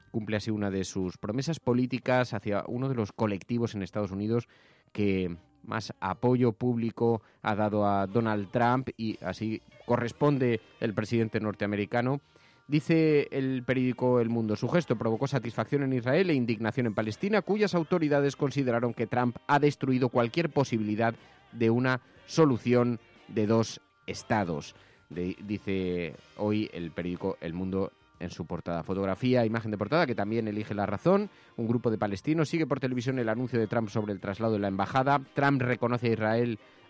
Cumple así una de sus promesas políticas hacia uno de los colectivos en Estados Unidos que más apoyo público ha dado a Donald Trump, y así corresponde el presidente norteamericano. Dice el periódico El Mundo: su gesto provocó satisfacción en Israel e indignación en Palestina, cuyas autoridades consideraron que Trump ha destruido cualquier posibilidad de una solución de dos estados. Dice hoy el periódico El Mundo en su portada. Fotografía, imagen de portada que también elige La Razón. Un grupo de palestinos sigue por televisión el anuncio de Trump sobre el traslado de la embajada. Trump reconoce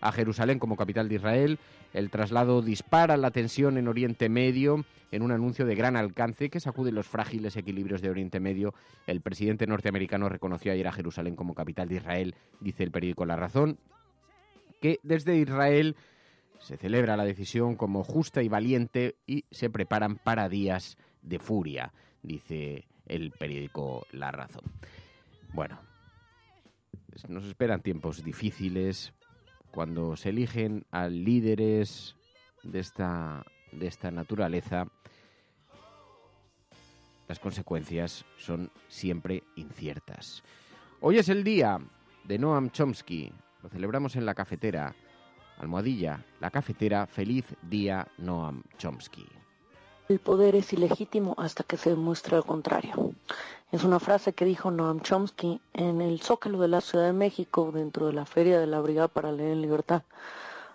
a Jerusalén como capital de Israel. El traslado dispara la tensión en Oriente Medio en un anuncio de gran alcance que sacude los frágiles equilibrios de Oriente Medio. El presidente norteamericano reconoció ayer a Jerusalén como capital de Israel, dice el periódico La Razón, que desde Israel se celebra la decisión como justa y valiente y se preparan para días de furia, dice el periódico La Razón. Bueno, nos esperan tiempos difíciles cuando se eligen a líderes de esta naturaleza. Las consecuencias son siempre inciertas. Hoy es el día de Noam Chomsky. Lo celebramos en La Cafetera. Almohadilla, La Cafetera, feliz día Noam Chomsky. El poder es ilegítimo hasta que se demuestre lo contrario. Es una frase que dijo Noam Chomsky en el Zócalo de la Ciudad de México, dentro de la Feria de la Brigada para Leer en Libertad,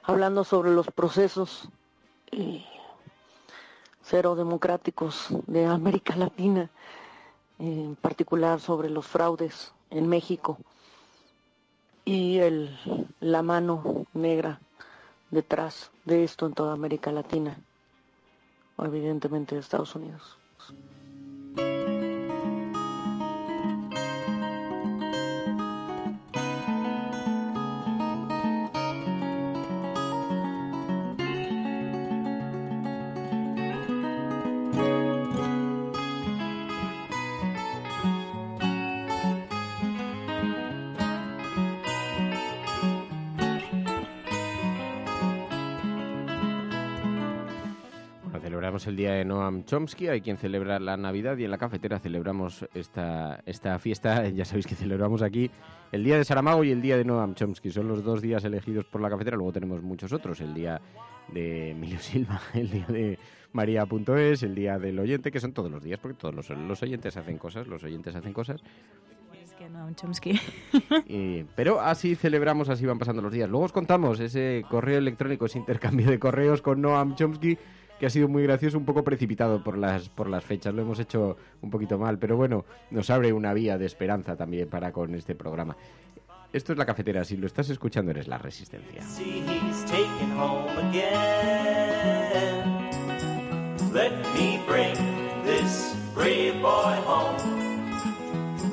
hablando sobre los procesos cero democráticos de América Latina, en particular sobre los fraudes en México y la mano negra detrás de esto en toda América Latina, o evidentemente de Estados Unidos. Celebramos el día de Noam Chomsky, hay quien celebra la Navidad, y en La Cafetera celebramos esta fiesta. Ya sabéis que celebramos aquí el día de Saramago y el día de Noam Chomsky. Son los dos días elegidos por La Cafetera. Luego tenemos muchos otros: el día de Emilio Silva, el día de María.es, el día del oyente, que son todos los días, porque todos los oyentes hacen cosas. Es que Noam Chomsky. Pero así celebramos, así van pasando los días. Luego os contamos ese correo electrónico, ese intercambio de correos con Noam Chomsky, que ha sido muy gracioso, un poco precipitado por las fechas. Lo hemos hecho un poquito mal, pero bueno, nos abre una vía de esperanza también para con este programa. Esto es La Cafetera. Si lo estás escuchando, eres La Resistencia. Let me bring this brave boy home.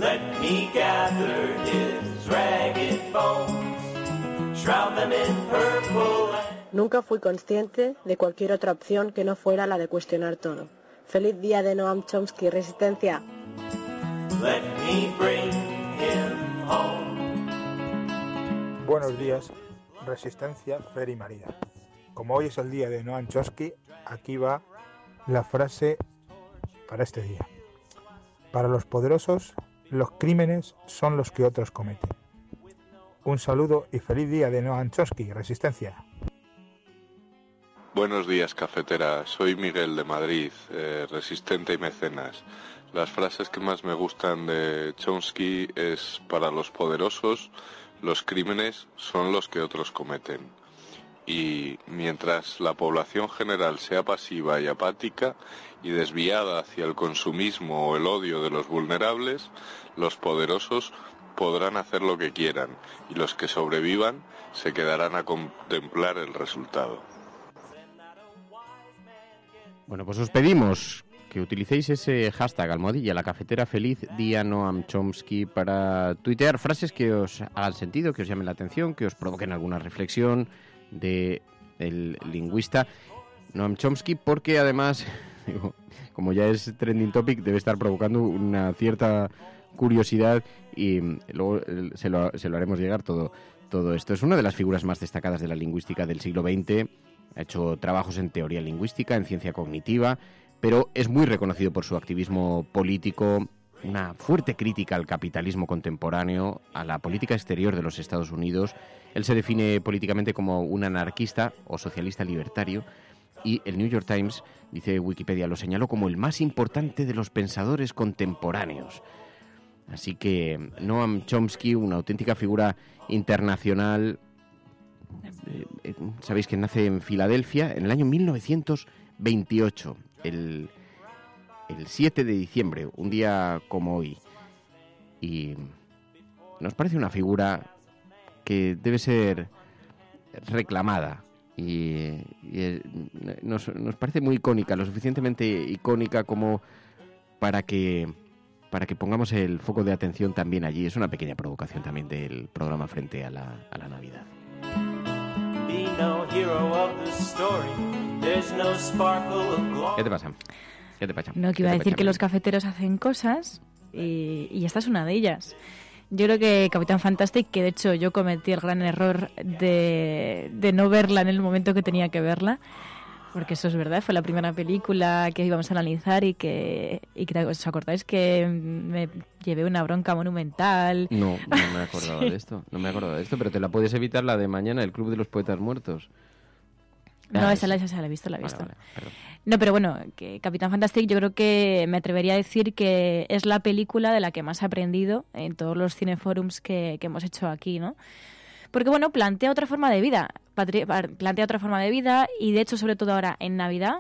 Let me gather his ragged bones, shroud them in purple and Nunca fui consciente de cualquier otra opción que no fuera la de cuestionar todo. Feliz día de Noam Chomsky, Resistencia. Let me bring him home. Buenos días, Resistencia, Fer y María. Como hoy es el día de Noam Chomsky, aquí va la frase para este día. Para los poderosos, los crímenes son los que otros cometen. Un saludo y feliz día de Noam Chomsky, Resistencia. Buenos días, cafetera. Soy Miguel de Madrid, resistente y mecenas. Las frases que más me gustan de Chomsky es: para los poderosos, los crímenes son los que otros cometen. Y mientras la población general sea pasiva y apática y desviada hacia el consumismo o el odio de los vulnerables, los poderosos podrán hacer lo que quieran y los que sobrevivan se quedarán a contemplar el resultado. Bueno, pues os pedimos que utilicéis ese hashtag almohadilla, la cafetera feliz día Noam Chomsky, para tuitear frases que os hagan sentido, que os llamen la atención, que os provoquen alguna reflexión del lingüista Noam Chomsky, porque además, como ya es trending topic, debe estar provocando una cierta curiosidad y luego se lo haremos llegar todo esto. Es una de las figuras más destacadas de la lingüística del siglo XX, ha hecho trabajos en teoría lingüística, en ciencia cognitiva, pero es muy reconocido por su activismo político, una fuerte crítica al capitalismo contemporáneo, a la política exterior de los Estados Unidos. Él se define políticamente como un anarquista o socialista libertario, y el New York Times, dice Wikipedia, lo señaló como el más importante de los pensadores contemporáneos. Así que Noam Chomsky, una auténtica figura internacional. Sabéis que nace en Filadelfia en el año 1928, el 7 de diciembre, un día como hoy. Y nos parece una figura que debe ser reclamada y nos parece muy icónica, lo suficientemente icónica como para que pongamos el foco de atención también allí. Es una pequeña provocación también del programa frente a la Navidad. ¿Qué te pasa? No, que iba a decir que los cafeteros hacen cosas y esta es una de ellas. Yo creo que Capitán Fantastic, que de hecho yo cometí el gran error de no verla en el momento que tenía que verla, porque eso es verdad, fue la primera película que íbamos a analizar y que ¿os acordáis que me llevé una bronca monumental? No me acordaba de esto, pero te la puedes evitar, la de mañana, el Club de los Poetas Muertos. No, esa la he visto. Vale, no, pero bueno, que Capitán Fantastic yo creo que me atrevería a decir que es la película de la que más he aprendido en todos los cineforums que hemos hecho aquí, ¿no? Porque, bueno, plantea otra forma de vida y, de hecho, sobre todo ahora en Navidad,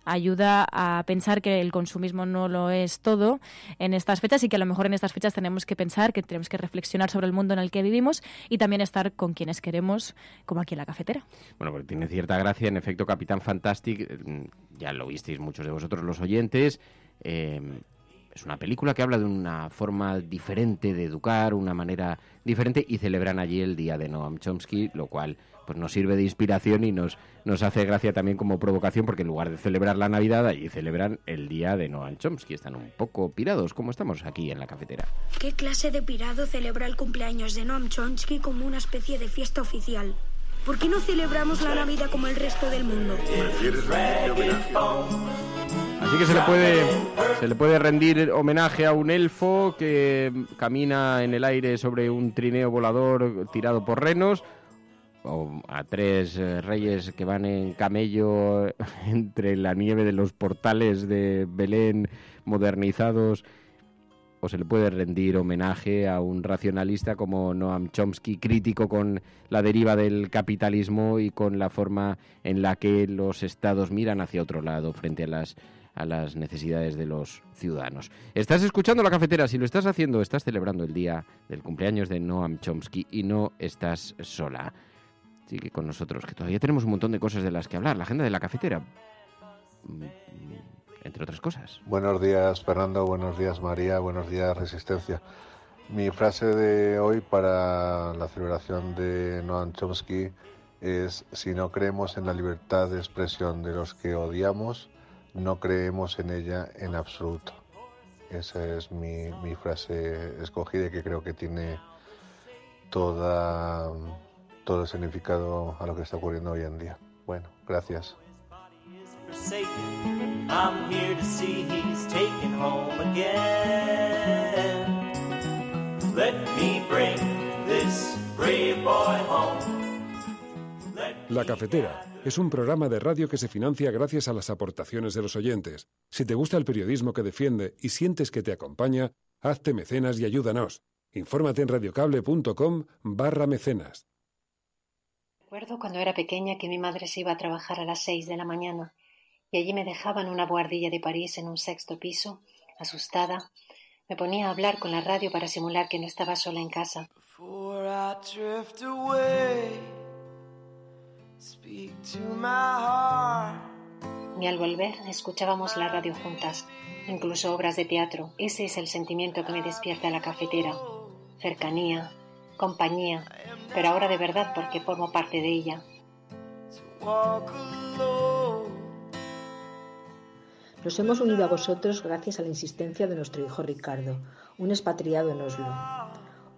ayuda a pensar que el consumismo no lo es todo en estas fechas y que a lo mejor en estas fechas tenemos que pensar, que tenemos que reflexionar sobre el mundo en el que vivimos y también estar con quienes queremos, como aquí en la cafetera. Bueno, porque tiene cierta gracia, en efecto, Capitán Fantastic, ya lo visteis muchos de vosotros los oyentes, es una película que habla de una forma diferente de educar, una manera diferente, y celebran allí el día de Noam Chomsky, lo cual pues nos sirve de inspiración y nos hace gracia también como provocación, porque en lugar de celebrar la Navidad, allí celebran el día de Noam Chomsky. Están un poco pirados, como estamos aquí en la cafetera. ¿Qué clase de pirado celebra el cumpleaños de Noam Chomsky como una especie de fiesta oficial? ¿Por qué no celebramos la Navidad como el resto del mundo? Así que se le puede rendir homenaje a un elfo que camina en el aire sobre un trineo volador tirado por renos, o a 3 reyes que van en camello entre la nieve de los portales de Belén modernizados, o se le puede rendir homenaje a un racionalista como Noam Chomsky, crítico con la deriva del capitalismo y con la forma en la que los estados miran hacia otro lado frente a las necesidades de los ciudadanos. Estás escuchando La Cafetera. Si lo estás haciendo, estás celebrando el día del cumpleaños de Noam Chomsky y no estás sola. Sigue con nosotros, que todavía tenemos un montón de cosas de las que hablar. La agenda de La Cafetera, entre otras cosas. Buenos días, Fernando. Buenos días, María. Buenos días, Resistencia. Mi frase de hoy para la celebración de Noam Chomsky es: si no creemos en la libertad de expresión de los que odiamos, no creemos en ella en absoluto. Esa es mi frase escogida, y que creo que tiene todo el significado a lo que está ocurriendo hoy en día. Bueno, gracias. I'm here to see he's taken home again. Let me bring this brave boy home. La Cafetera es un programa de radio que se financia gracias a las aportaciones de los oyentes. Si te gusta el periodismo que defiende y sientes que te acompaña, hazte mecenas y ayúdanos. Infórmate en radiocable.com/mecenas. Recuerdo cuando era pequeña que mi madre se iba a trabajar a las 6 de la mañana y allí me dejaba en una buhardilla de París en un 6º piso, asustada. Me ponía a hablar con la radio para simular que no estaba sola en casa. Y al volver escuchábamos la radio juntas, incluso obras de teatro. Ese es el sentimiento que me despierta la Cafetera. Cercanía, compañía, pero ahora de verdad porque formo parte de ella. Nos hemos unido a vosotros gracias a la insistencia de nuestro hijo Ricardo, un expatriado en Oslo.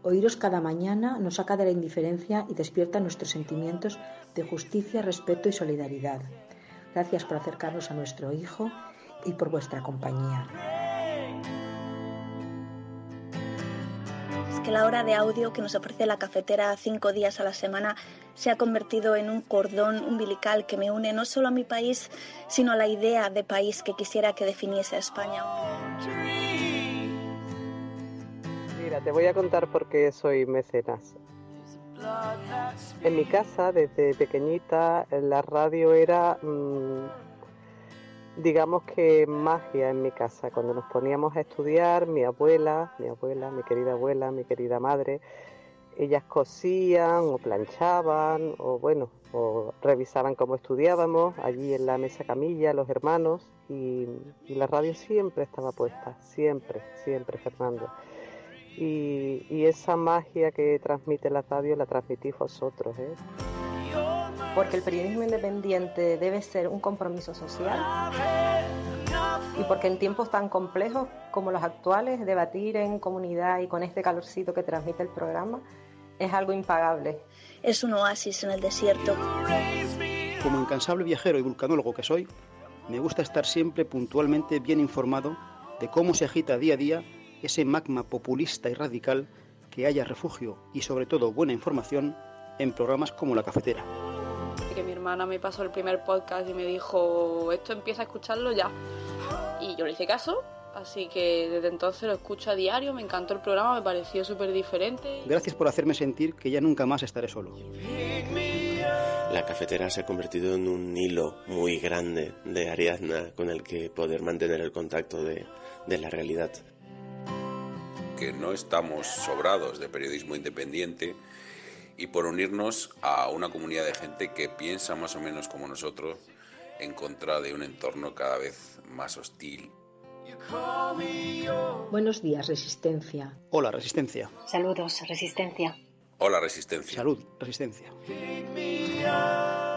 Oíros cada mañana nos saca de la indiferencia y despierta nuestros sentimientos de justicia, respeto y solidaridad. Gracias por acercarnos a nuestro hijo y por vuestra compañía. Es que la hora de audio que nos ofrece la Cafetera 5 días a la semana se ha convertido en un cordón umbilical que me une no solo a mi país, sino a la idea de país que quisiera que definiese a España. Mira, te voy a contar por qué soy mecenas. En mi casa, desde pequeñita, la radio era, digamos que magia en mi casa. Cuando nos poníamos a estudiar, mi abuela, mi querida madre, ellas cosían o planchaban o revisaban cómo estudiábamos allí en la mesa camilla, los hermanos, y la radio siempre estaba puesta, siempre, Fernando. Y esa magia que transmite la radio la transmitís vosotros, ¿eh? Porque el periodismo independiente debe ser un compromiso social y porque en tiempos tan complejos como los actuales, debatir en comunidad y con este calorcito que transmite el programa es algo impagable. Es un oasis en el desierto. Como incansable viajero y vulcanólogo que soy, me gusta estar siempre puntualmente bien informado de cómo se agita día a día ese magma populista y radical, que haya refugio y sobre todo buena información en programas como La Cafetera. Que mi hermana me pasó el primer podcast y me dijo, esto empieza a escucharlo ya. Y yo le hice caso, así que desde entonces lo escucho a diario, me encantó el programa, me pareció súper diferente. Gracias por hacerme sentir que ya nunca más estaré solo. La Cafetera se ha convertido en un hilo muy grande de Ariadna con el que poder mantener el contacto de la realidad. Que no estamos sobrados de periodismo independiente y por unirnos a una comunidad de gente que piensa más o menos como nosotros en contra de un entorno cada vez más hostil. Buenos días, Resistencia. Hola, Resistencia. Saludos, Resistencia. Hola, Resistencia. Salud, Resistencia.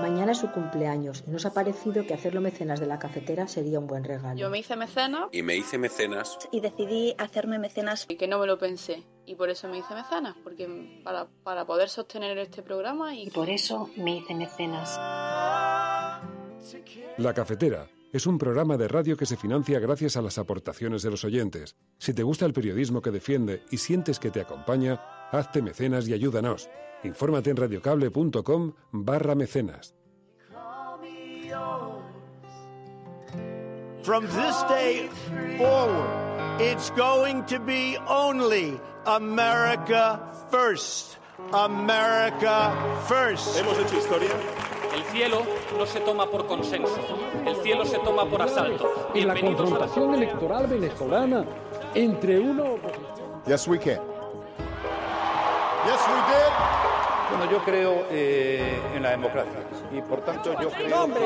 Mañana es su cumpleaños y nos ha parecido que hacerlo mecenas de La Cafetera sería un buen regalo. Yo me hice mecenas. Y me hice mecenas. Y decidí hacerme mecenas. Y que no me lo pensé. Y por eso me hice mecenas, porque para poder sostener este programa. Y por eso me hice mecenas. La Cafetera es un programa de radio que se financia gracias a las aportaciones de los oyentes. Si te gusta el periodismo que defiende y sientes que te acompaña, hazte mecenas y ayúdanos. Infórmate en radiocable.com/mecenas. From this day forward, it's going to be only America first. America first. Hemos hecho historia. El cielo no se toma por consenso, el cielo se toma por asalto. En la confrontación electoral venezolana entre uno... Yes, we can. Yes, we did. Bueno, yo creo en la democracia y por tanto yo creo... No, hombre,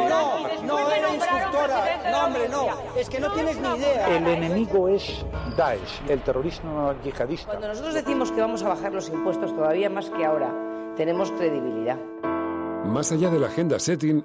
no era instructora, no, hombre, no, es que no tienes ni idea. El enemigo es Daesh, el terrorismo yihadista. Cuando nosotros decimos que vamos a bajar los impuestos todavía más que ahora, tenemos credibilidad. Más allá de la agenda setting,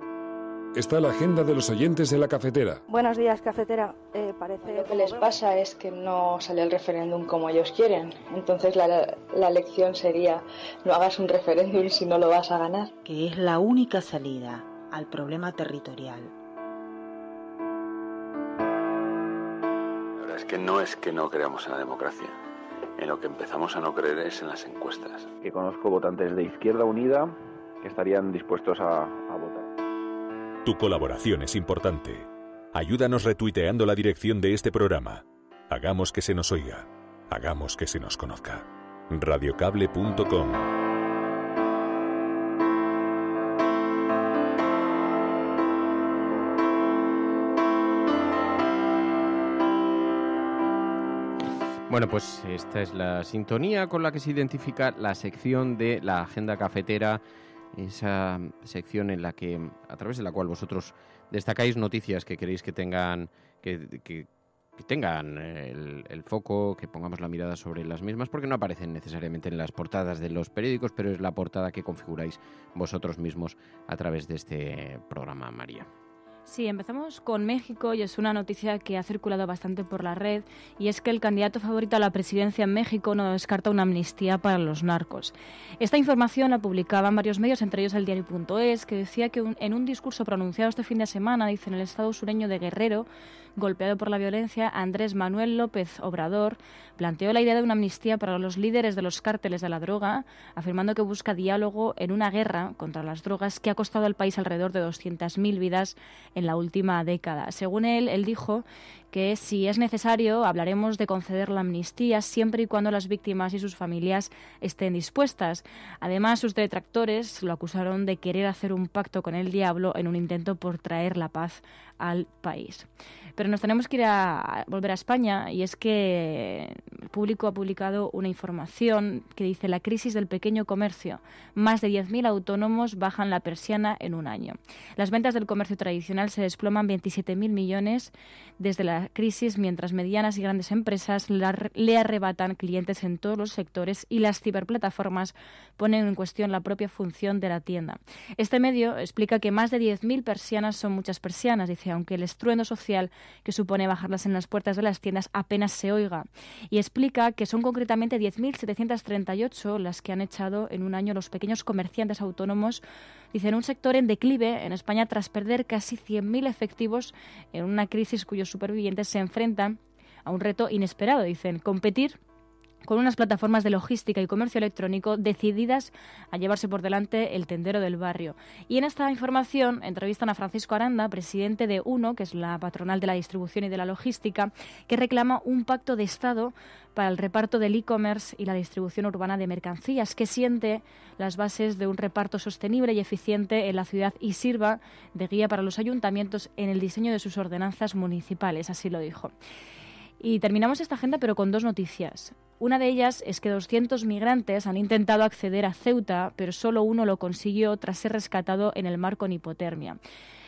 está la agenda de los oyentes de la cafetera. Buenos días, cafetera. Lo que les pasa es que no sale el referéndum como ellos quieren. Entonces la lección sería: no hagas un referéndum si no lo vas a ganar. Que es la única salida al problema territorial. La verdad es que no creamos en la democracia. En lo que empezamos a no creer es en las encuestas. Que conozco votantes de Izquierda Unida que estarían dispuestos a votar. Tu colaboración es importante. Ayúdanos retuiteando la dirección de este programa. Hagamos que se nos oiga. Hagamos que se nos conozca. Radiocable.com. Bueno, pues esta es la sintonía con la que se identifica la sección de la agenda cafetera, esa sección en la que, a través de la cual vosotros destacáis noticias que queréis que tengan que tengan el foco, que pongamos la mirada sobre las mismas, porque no aparecen necesariamente en las portadas de los periódicos, pero es la portada que configuráis vosotros mismos a través de este programa, María. Sí, empezamos con México y es una noticia que ha circulado bastante por la red, y es que el candidato favorito a la presidencia en México no descarta una amnistía para los narcos. Esta información la publicaban varios medios, entre ellos el diario.es, que decía que en un discurso pronunciado este fin de semana, dice, en el estado sureño de Guerrero, golpeado por la violencia, Andrés Manuel López Obrador planteó la idea de una amnistía para los líderes de los cárteles de la droga, afirmando que busca diálogo en una guerra contra las drogas que ha costado al país alrededor de 200.000 vidas en la última década. Según él dijo que si es necesario hablaremos de conceder la amnistía siempre y cuando las víctimas y sus familias estén dispuestas. Además, sus detractores lo acusaron de querer hacer un pacto con el diablo en un intento por traer la paz al país. Pero nos tenemos que volver a España, y es que el Público ha publicado una información que dice: la crisis del pequeño comercio. Más de 10.000 autónomos bajan la persiana en un año. Las ventas del comercio tradicional se desploman 27.000 millones desde la crisis, mientras medianas y grandes empresas le arrebatan clientes en todos los sectores y las ciberplataformas ponen en cuestión la propia función de la tienda. Este medio explica que más de 10.000 persianas son muchas persianas, dice, aunque el estruendo social que supone bajarlas en las puertas de las tiendas apenas se oiga. Y explica que son concretamente 10.738 las que han echado en un año los pequeños comerciantes autónomos, dicen, un sector en declive en España tras perder casi 100.000 efectivos en una crisis cuyos supervivientes se enfrentan a un reto inesperado, dicen, competir con unas plataformas de logística y comercio electrónico decididas a llevarse por delante el tendero del barrio. Y en esta información entrevistan a Francisco Aranda, presidente de UNO, que es la patronal de la distribución y de la logística, que reclama un pacto de Estado para el reparto del e-commerce y la distribución urbana de mercancías, que siente las bases de un reparto sostenible y eficiente en la ciudad y sirva de guía para los ayuntamientos en el diseño de sus ordenanzas municipales, así lo dijo. Y terminamos esta agenda, pero con dos noticias. Una de ellas es que 200 migrantes han intentado acceder a Ceuta, pero solo uno lo consiguió tras ser rescatado en el mar con hipotermia.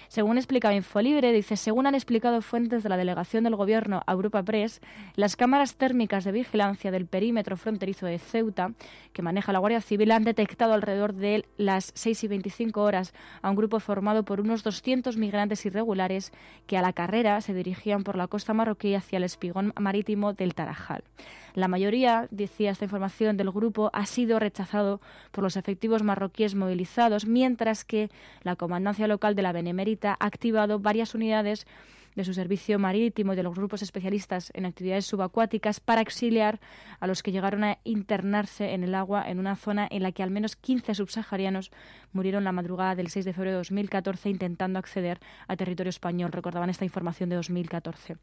Según explicaba Infolibre, dice, según han explicado fuentes de la delegación del Gobierno a Europa Press, las cámaras térmicas de vigilancia del perímetro fronterizo de Ceuta, que maneja la Guardia Civil, han detectado alrededor de las 6:25 horas a un grupo formado por unos 200 migrantes irregulares que a la carrera se dirigían por la costa marroquí hacia el espigón marítimo del Tarajal. La mayoría, decía esta información, del grupo ha sido rechazado por los efectivos marroquíes movilizados, mientras que la comandancia local de la Benemérita ha activado varias unidades de su servicio marítimo y de los grupos especialistas en actividades subacuáticas para auxiliar a los que llegaron a internarse en el agua en una zona en la que al menos 15 subsaharianos murieron la madrugada del 6 de febrero de 2014 intentando acceder a territorio español. Recordaban esta información de 2014.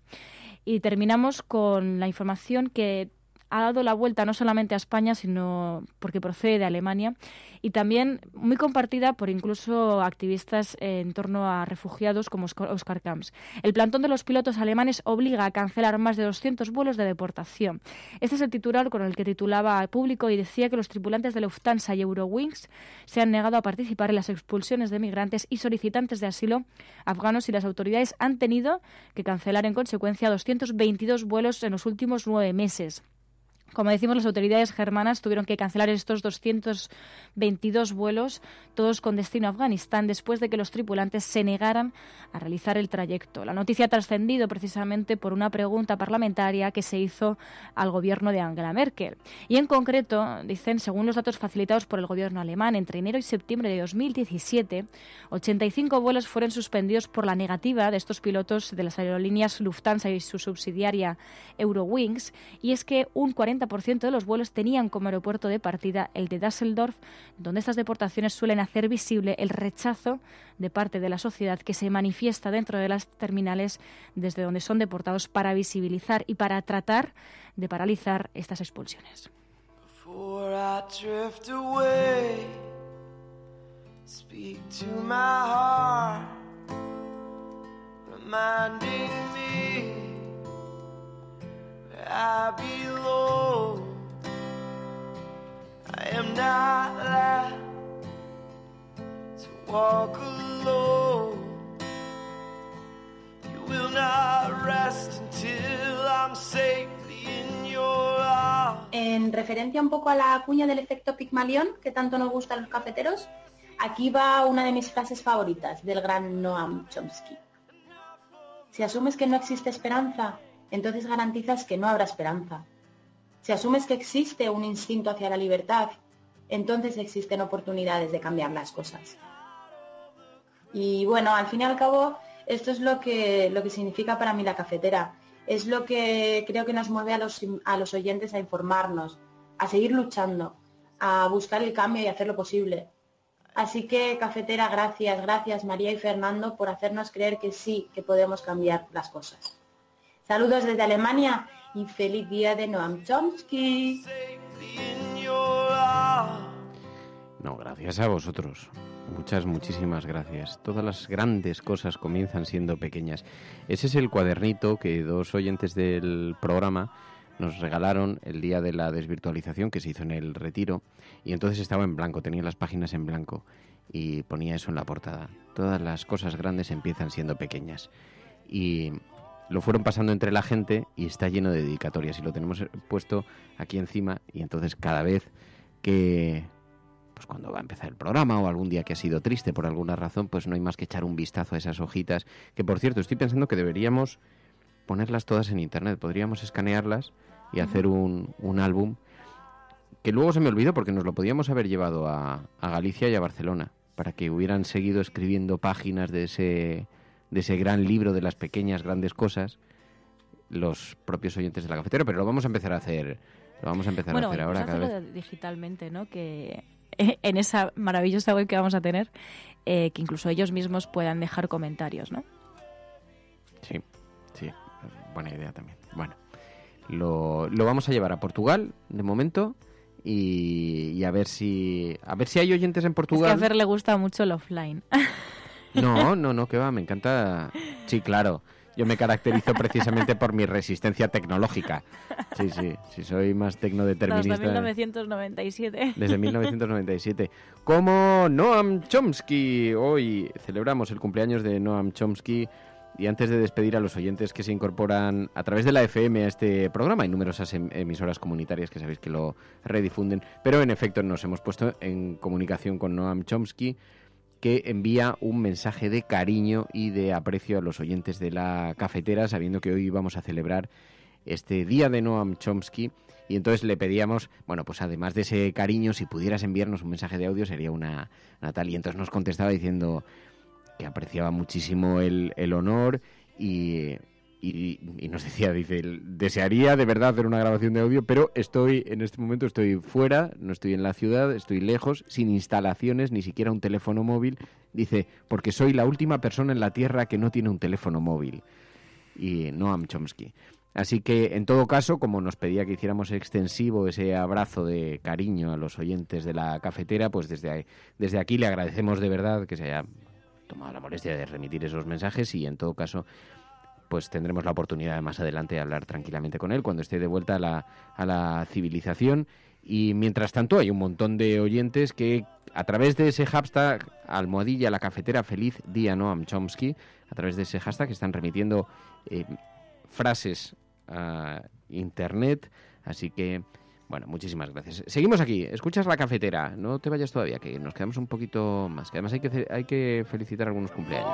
Y terminamos con la información que ha dado la vuelta no solamente a España, sino porque procede de Alemania, y también muy compartida por incluso activistas en torno a refugiados como Oscar Camps. El plantón de los pilotos alemanes obliga a cancelar más de 200 vuelos de deportación. Este es el titular con el que titulaba al Público y decía que los tripulantes de Lufthansa y Eurowings se han negado a participar en las expulsiones de migrantes y solicitantes de asilo afganos, y las autoridades han tenido que cancelar en consecuencia 222 vuelos en los últimos 9 meses. Como decimos, las autoridades germanas tuvieron que cancelar estos 222 vuelos, todos con destino a Afganistán, después de que los tripulantes se negaran a realizar el trayecto. La noticia ha trascendido precisamente por una pregunta parlamentaria que se hizo al gobierno de Angela Merkel. Y en concreto, dicen, según los datos facilitados por el gobierno alemán, entre enero y septiembre de 2017, 85 vuelos fueron suspendidos por la negativa de estos pilotos de las aerolíneas Lufthansa y su subsidiaria Eurowings, y es que un 40% de los vuelos tenían como aeropuerto de partida el de Düsseldorf, donde estas deportaciones suelen hacer visible el rechazo de parte de la sociedad que se manifiesta dentro de las terminales desde donde son deportados para visibilizar y para tratar de paralizar estas expulsiones. I belong. I am not allowed to walk alone. You will not rest until I'm safely in your arms. En referencia un poco a la cuña del efecto Pigmalión, que tanto nos gusta a los cafeteros, aquí va una de mis frases favoritas del gran Noam Chomsky. Si asumes que no existe esperanza, entonces garantizas que no habrá esperanza. Si asumes que existe un instinto hacia la libertad, entonces existen oportunidades de cambiar las cosas. Y bueno, al fin y al cabo, esto es lo que significa para mí la cafetera. Es lo que creo que nos mueve a los oyentes a informarnos, a seguir luchando, a buscar el cambio y hacerlo posible. Así que, cafetera, gracias María y Fernando por hacernos creer que sí, que podemos cambiar las cosas. Saludos desde Alemania y feliz día de Noam Chomsky. No, gracias a vosotros. Muchísimas gracias. Todas las grandes cosas comienzan siendo pequeñas. Ese es el cuadernito que dos oyentes del programa nos regalaron el día de la desvirtualización que se hizo en el Retiro, y entonces estaba en blanco, tenía las páginas en blanco y ponía eso en la portada. Todas las cosas grandes empiezan siendo pequeñas. Y lo fueron pasando entre la gente y está lleno de dedicatorias y lo tenemos puesto aquí encima, y entonces cada vez que, pues cuando va a empezar el programa o algún día que ha sido triste por alguna razón, pues no hay más que echar un vistazo a esas hojitas, que por cierto estoy pensando que deberíamos ponerlas todas en internet, podríamos escanearlas y hacer un álbum, que luego se me olvidó porque nos lo podíamos haber llevado a Galicia y a Barcelona, para que hubieran seguido escribiendo páginas de ese gran libro de las pequeñas grandes cosas, los propios oyentes de la cafetera, pero lo vamos a empezar a hacer, ahora cada vez digitalmente, ¿no? Que en esa maravillosa web que vamos a tener, que incluso ellos mismos puedan dejar comentarios, ¿no? Sí, buena idea también. Bueno, lo vamos a llevar a Portugal de momento y a ver si hay oyentes en Portugal. Es que a Fer le gusta mucho el offline. No, que va, me encanta. Sí, claro. Yo me caracterizo precisamente por mi resistencia tecnológica. Sí, soy más tecnodeterminista. Desde 1997. Desde 1997. Como Noam Chomsky. Hoy celebramos el cumpleaños de Noam Chomsky. Y antes de despedir a los oyentes que se incorporan a través de la FM a este programa, hay numerosas emisoras comunitarias que sabéis que lo redifunden, pero en efecto nos hemos puesto en comunicación con Noam Chomsky, que envía un mensaje de cariño y de aprecio a los oyentes de la cafetera, sabiendo que hoy vamos a celebrar este día de Noam Chomsky. Y entonces le pedíamos, bueno, pues además de ese cariño, si pudieras enviarnos un mensaje de audio sería una tal. Y entonces nos contestaba diciendo que apreciaba muchísimo el honor y nos decía, desearía de verdad hacer una grabación de audio, pero en este momento estoy fuera, no estoy en la ciudad, estoy lejos, sin instalaciones, ni siquiera un teléfono móvil. Dice, porque soy la última persona en la Tierra que no tiene un teléfono móvil. Y Noam Chomsky. Así que, en todo caso, como nos pedía que hiciéramos extensivo ese abrazo de cariño a los oyentes de la cafetera, pues desde aquí le agradecemos de verdad que se haya tomado la molestia de remitir esos mensajes, y en todo caso pues tendremos la oportunidad de más adelante de hablar tranquilamente con él cuando esté de vuelta a la civilización. Y mientras tanto hay un montón de oyentes que a través de ese hashtag @ la cafetera feliz día Noam Chomsky, a través de ese hashtag están remitiendo frases a internet, así que Bueno, muchísimas gracias. Seguimos aquí. Escuchas La Cafetera. No te vayas todavía, que nos quedamos un poquito más. Que además hay que felicitar algunos cumpleaños.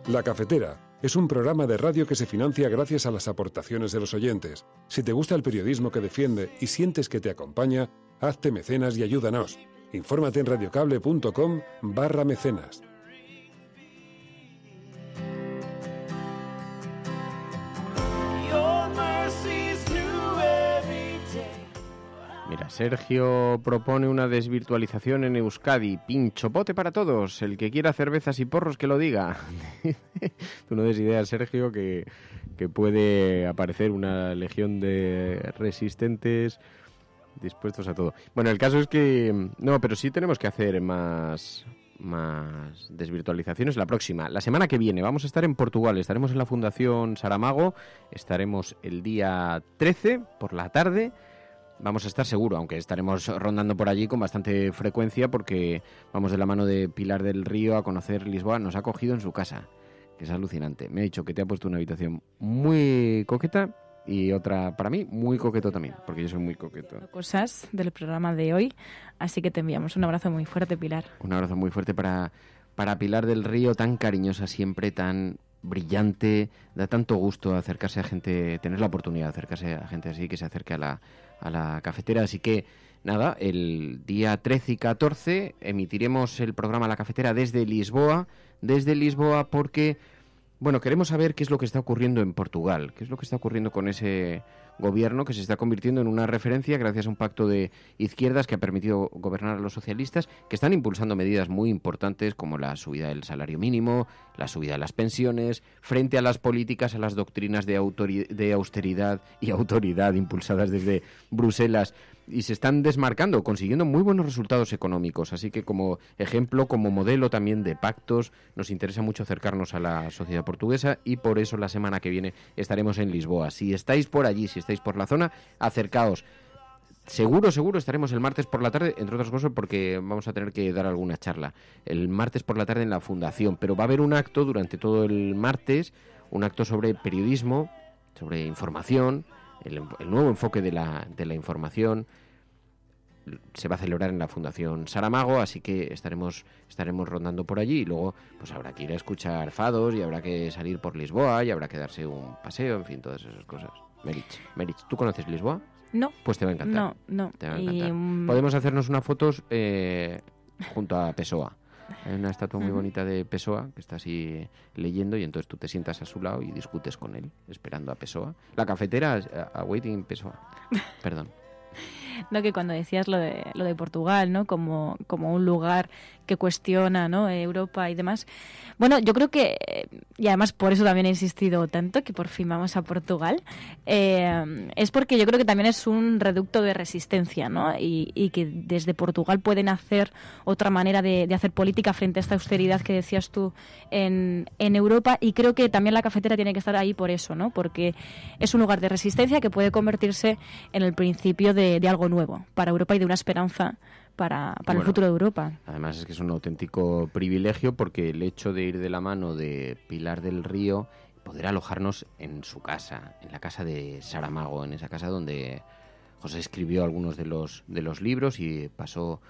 La Cafetera es un programa de radio que se financia gracias a las aportaciones de los oyentes. Si te gusta el periodismo que defiende y sientes que te acompaña, hazte mecenas y ayúdanos. Infórmate en radiocable.com/mecenas. Mira, Sergio propone una desvirtualización en Euskadi. Pinchopote para todos. El que quiera cervezas y porros que lo diga. Tú no des idea, Sergio, que puede aparecer una legión de resistentes dispuestos a todo. Bueno, el caso es que... No, pero sí tenemos que hacer más desvirtualizaciones la próxima. La semana que viene vamos a estar en Portugal. Estaremos en la Fundación Saramago. Estaremos el día 13 por la tarde. Vamos a estar seguro, aunque estaremos rondando por allí con bastante frecuencia porque vamos de la mano de Pilar del Río a conocer Lisboa. Nos ha acogido en su casa, que es alucinante. Me ha dicho que te ha puesto una habitación muy coqueta y otra, para mí, muy coqueto también, porque yo soy muy coqueto. Cosas del programa de hoy, así que te enviamos un abrazo muy fuerte, Pilar. Un abrazo muy fuerte para Pilar del Río, tan cariñosa siempre, tan brillante. Da tanto gusto acercarse a gente, tener la oportunidad de acercarse a gente así, que se acerque a la cafetera. Así que nada, el día 13 y 14 emitiremos el programa La Cafetera desde Lisboa porque, bueno, queremos saber qué es lo que está ocurriendo en Portugal, qué es lo que está ocurriendo con ese gobierno que se está convirtiendo en una referencia gracias a un pacto de izquierdas que ha permitido gobernar a los socialistas, que están impulsando medidas muy importantes como la subida del salario mínimo, la subida de las pensiones, frente a las políticas, a las doctrinas de austeridad y autoridad impulsadas desde Bruselas, y se están desmarcando, consiguiendo muy buenos resultados económicos. Así que como ejemplo, como modelo también de pactos, nos interesa mucho acercarnos a la sociedad portuguesa y por eso la semana que viene estaremos en Lisboa. Si estáis por allí, si estáis por la zona, acercaos. Seguro estaremos el martes por la tarde, entre otras cosas porque vamos a tener que dar alguna charla. El martes por la tarde en la Fundación, pero va a haber un acto durante todo el martes, un acto sobre periodismo, sobre información, el nuevo enfoque de la información. Se va a celebrar en la Fundación Saramago, así que estaremos rondando por allí y luego pues habrá que ir a escuchar fados y habrá que salir por Lisboa y habrá que darse un paseo, en fin, todas esas cosas. Meritz, ¿tú conoces Lisboa? No. Pues te va a encantar. No. Te va a encantar. Podemos hacernos unas fotos junto a Pessoa. Hay una estatua muy bonita de Pessoa que está así leyendo y entonces tú te sientas a su lado y discutes con él, esperando a Pessoa. La cafetera, awaiting Pessoa. Perdón. No, que cuando decías lo de Portugal, ¿no? Como un lugar que cuestiona, ¿no? Europa y demás. Bueno, yo creo que, y además por eso también he insistido tanto, que por fin vamos a Portugal, es porque yo creo que también es un reducto de resistencia, ¿no? Y que desde Portugal pueden hacer otra manera de hacer política frente a esta austeridad que decías tú en Europa, y creo que también la cafetera tiene que estar ahí por eso, ¿no? Porque es un lugar de resistencia que puede convertirse en el principio de algo nuevo para Europa y de una esperanza para el futuro de Europa. Además es que es un auténtico privilegio porque el hecho de ir de la mano de Pilar del Río, poder alojarnos en su casa, en la casa de Saramago, en esa casa donde José escribió algunos de los libros y pasó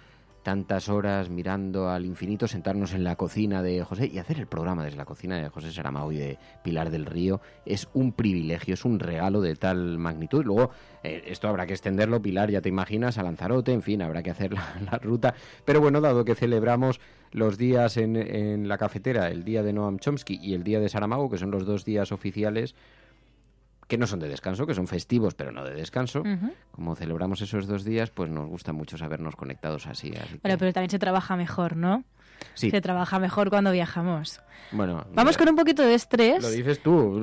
tantas horas mirando al infinito, sentarnos en la cocina de José y hacer el programa desde la cocina de José Saramago y de Pilar del Río es un privilegio, es un regalo de tal magnitud. Luego esto habrá que extenderlo, Pilar, ya te imaginas, a Lanzarote, en fin, habrá que hacer la ruta. Pero bueno, dado que celebramos los días en la cafetera, el día de Noam Chomsky y el día de Saramago, que son los 2 días oficiales, que no son de descanso, que son festivos, pero no de descanso. Como celebramos esos 2 días, pues nos gusta mucho sabernos conectados así. Bueno, pero también se trabaja mejor, ¿no? Sí. Se trabaja mejor cuando viajamos. Bueno, vamos con un poquito de estrés. Lo dices tú,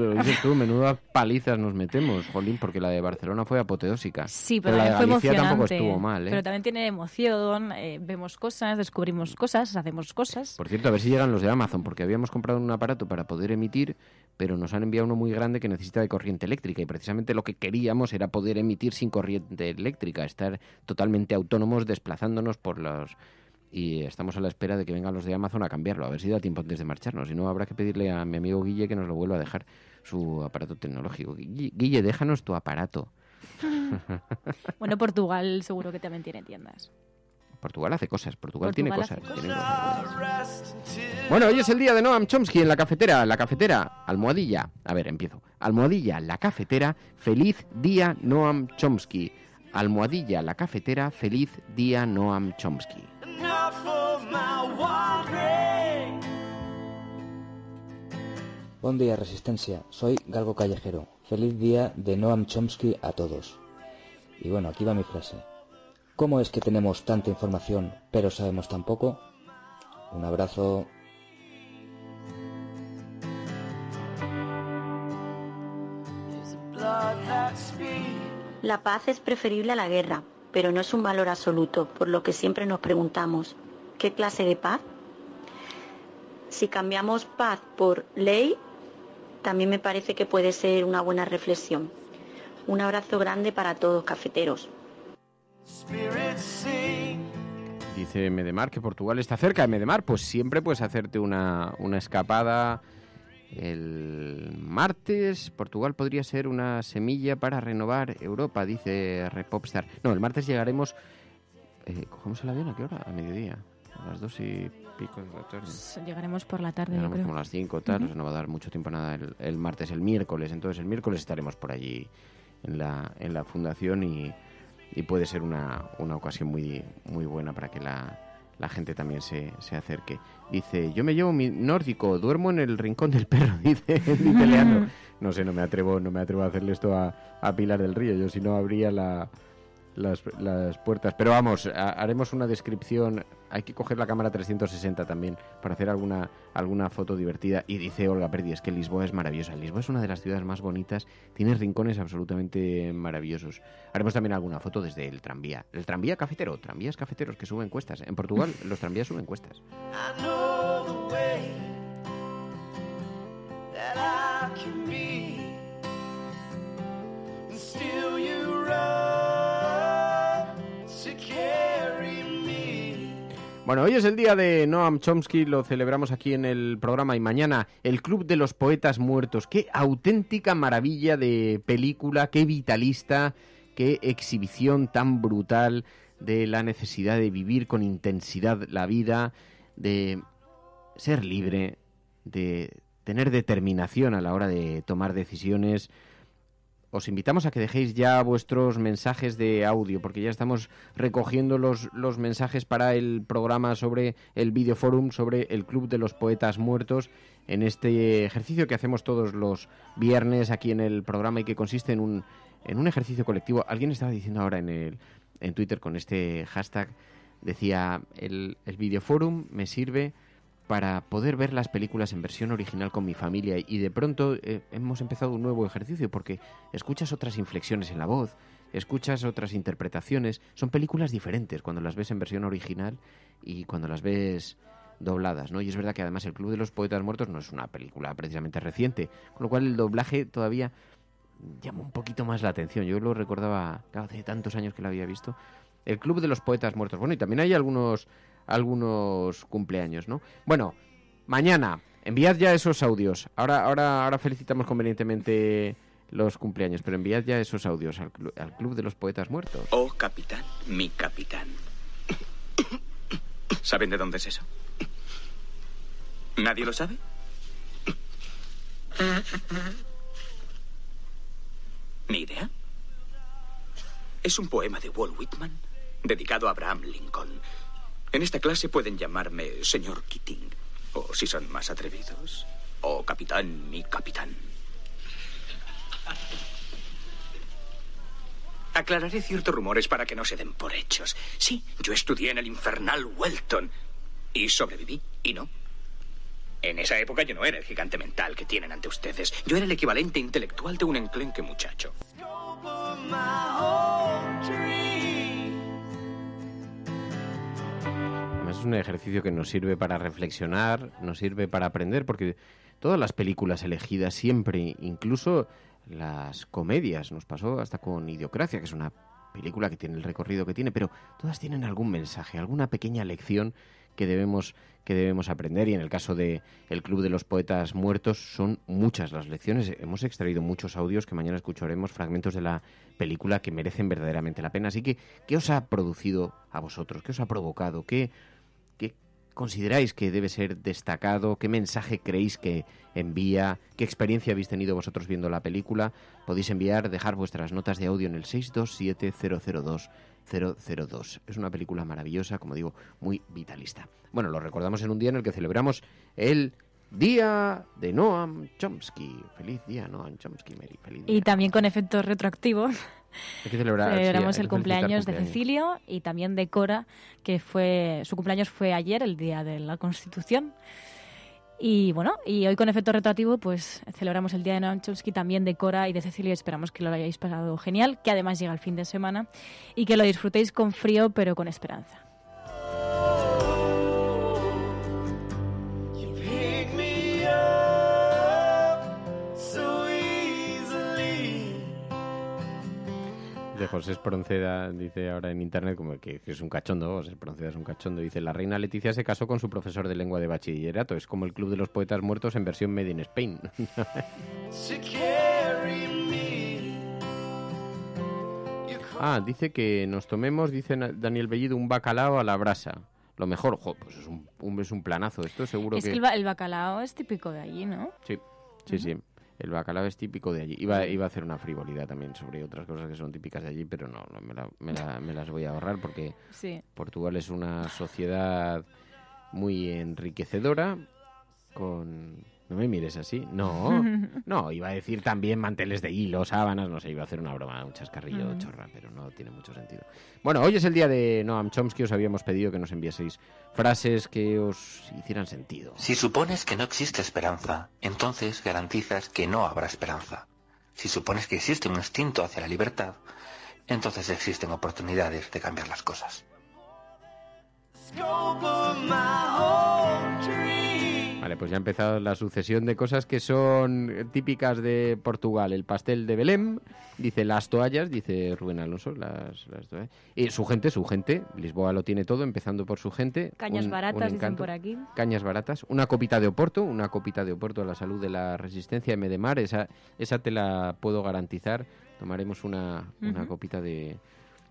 menudas palizas nos metemos, jolín, porque la de Barcelona fue apoteósica. Sí, pero la de fue Galicia emocionante. tampoco estuvo mal, ¿eh? Pero también tiene emoción, vemos cosas, descubrimos cosas, hacemos cosas. Por cierto, a ver si llegan los de Amazon, porque habíamos comprado un aparato para poder emitir, pero nos han enviado uno muy grande que necesita de corriente eléctrica, y precisamente lo que queríamos era poder emitir sin corriente eléctrica, estar totalmente autónomos desplazándonos por los... Y estamos a la espera de que vengan los de Amazon a cambiarlo, a ver si da tiempo antes de marcharnos. Si no, habrá que pedirle a mi amigo Guille que nos lo vuelva a dejar, su aparato tecnológico. Guille, déjanos tu aparato. Bueno, Portugal seguro que también tiene tiendas. Portugal hace cosas, Portugal tiene cosas. Bueno, hoy es el día de Noam Chomsky en la cafetera, almohadilla. A ver, empiezo. Almohadilla, la cafetera, feliz día Noam Chomsky. Almohadilla, la cafetera, feliz día Noam Chomsky. Buen día, Resistencia. Soy Galgo Callejero. Feliz día de Noam Chomsky a todos. Y bueno, aquí va mi frase. ¿Cómo es que tenemos tanta información, pero sabemos tan poco? Un abrazo. La paz es preferible a la guerra, pero no es un valor absoluto, por lo que siempre nos preguntamos, ¿qué clase de paz? Si cambiamos paz por ley, también me parece que puede ser una buena reflexión. Un abrazo grande para todos, cafeteros. Dice Medemar que Portugal está cerca de Medemar, pues siempre puedes hacerte una escapada el martes. Portugal podría ser una semilla para renovar Europa, dice Repopstar. No, el martes llegaremos... ¿Cogemos el avión a qué hora? A mediodía, a las 2 y pico de la tarde. Llegaremos por la tarde, llegaremos yo creo. como a las 5, tal, o sea, no va a dar mucho tiempo nada el martes, el miércoles. Entonces el miércoles estaremos por allí en la fundación y puede ser una ocasión muy, muy buena para que la gente también se acerque. Dice, yo me llevo mi nórdico, duermo en el rincón del perro, dice Leandro. No sé, no me atrevo a hacerle esto a Pilar del Río. Yo si no abría las puertas. Pero vamos, haremos una descripción. Hay que coger la cámara 360 también para hacer alguna foto divertida. Y dice Olga Perdi, es que Lisboa es maravillosa. Lisboa es una de las ciudades más bonitas. Tiene rincones absolutamente maravillosos. Haremos también alguna foto desde el tranvía. El tranvía cafetero. Tranvías cafeteros que suben cuestas. En Portugal los tranvías suben cuestas. Bueno, hoy es el día de Noam Chomsky, lo celebramos aquí en el programa, y mañana el Club de los Poetas Muertos. Qué auténtica maravilla de película, qué vitalista, qué exhibición tan brutal de la necesidad de vivir con intensidad la vida, de ser libre, de tener determinación a la hora de tomar decisiones. Os invitamos a que dejéis ya vuestros mensajes de audio, porque ya estamos recogiendo los mensajes para el programa sobre el videoforum, sobre el Club de los Poetas Muertos, en este ejercicio que hacemos todos los viernes aquí en el programa y que consiste en un ejercicio colectivo. Alguien estaba diciendo ahora en Twitter con este hashtag, decía, el videoforum me sirve para poder ver las películas en versión original con mi familia, y de pronto hemos empezado un nuevo ejercicio porque escuchas otras inflexiones en la voz, escuchas otras interpretaciones, son películas diferentes cuando las ves en versión original y cuando las ves dobladas, ¿no? Y es verdad que además el Club de los Poetas Muertos no es una película precisamente reciente, con lo cual el doblaje todavía llama un poquito más la atención. Yo lo recordaba, claro, hace tantos años que lo había visto. El Club de los Poetas Muertos. Bueno, y también hay algunos cumpleaños, ¿no? Bueno, mañana, enviad ya esos audios. Ahora felicitamos convenientemente los cumpleaños, pero enviad ya esos audios al Club de los Poetas Muertos. Oh, capitán, mi capitán. ¿Saben de dónde es eso? ¿Nadie lo sabe? ¿Ni idea? Es un poema de Walt Whitman dedicado a Abraham Lincoln. En esta clase pueden llamarme señor Keating, o si son más atrevidos, o capitán, mi capitán. Aclararé ciertos rumores para que no se den por hechos. Sí, yo estudié en el infernal Welton Y sobreviví, y no. En esa época yo no era el gigante mental que tienen ante ustedes. Yo era el equivalente intelectual de un enclenque muchacho. Además es un ejercicio que nos sirve para reflexionar, nos sirve para aprender, porque todas las películas elegidas siempre, incluso las comedias, nos pasó hasta con Idiocracia, que es una película que tiene el recorrido que tiene, pero todas tienen algún mensaje, alguna pequeña lección que debemos aprender, y en el caso de El Club de los Poetas Muertos son muchas las lecciones. Hemos extraído muchos audios que mañana escucharemos, fragmentos de la película que merecen verdaderamente la pena. Así que, ¿qué os ha producido a vosotros? ¿Qué os ha provocado? ¿Qué consideráis que debe ser destacado? ¿Qué mensaje creéis que envía? ¿Qué experiencia habéis tenido vosotros viendo la película? Podéis dejar vuestras notas de audio en el 627-002-002. Es una película maravillosa, como digo, muy vitalista. Bueno, lo recordamos en un día en el que celebramos el Día de Noam Chomsky. Feliz día, Noam Chomsky, Mary. Feliz día. Y también con efectos retroactivos. Hay que celebrar, celebramos el cumpleaños de Cecilio y también de Cora, que su cumpleaños fue ayer, el día de la Constitución. Y bueno, y hoy con efecto retroactivo pues celebramos el día de Noam Chomsky, también de Cora y de Cecilio. Esperamos que lo hayáis pasado genial, que además llega el fin de semana y que lo disfrutéis con frío pero con esperanza. De José Espronceda, dice ahora en internet, como que es un cachondo. José Espronceda es un cachondo. Dice: la reina Leticia se casó con su profesor de lengua de bachillerato. Es como el Club de los Poetas Muertos en versión Made in Spain. Dice que nos tomemos, dice Daniel Bellido, un bacalao a la brasa. Lo mejor, pues es un planazo. Esto seguro que... Es que el bacalao es típico de allí, ¿no? Sí. El bacalao es típico de allí. Iba a hacer una frivolidad también sobre otras cosas que son típicas de allí, pero no me las voy a ahorrar porque sí. Portugal es una sociedad muy enriquecedora con... No me mires así. No, iba a decir también manteles de hilo, sábanas, no sé, iba a hacer una broma, un chascarrillo chorra, pero no tiene mucho sentido. Bueno, hoy es el día de Noam Chomsky. Os habíamos pedido que nos enviaseis frases que os hicieran sentido. Si supones que no existe esperanza, entonces garantizas que no habrá esperanza. Si supones que existe un instinto hacia la libertad, entonces existen oportunidades de cambiar las cosas. Vale, pues ya ha empezado la sucesión de cosas que son típicas de Portugal. El pastel de Belém, dice las toallas, dice Rubén Alonso, las toallas. Y su gente, Lisboa lo tiene todo, empezando por su gente. Cañas baratas, dicen por aquí. Cañas baratas, una copita de Oporto a la salud de la resistencia de Medemar, esa te la puedo garantizar. Tomaremos una copita de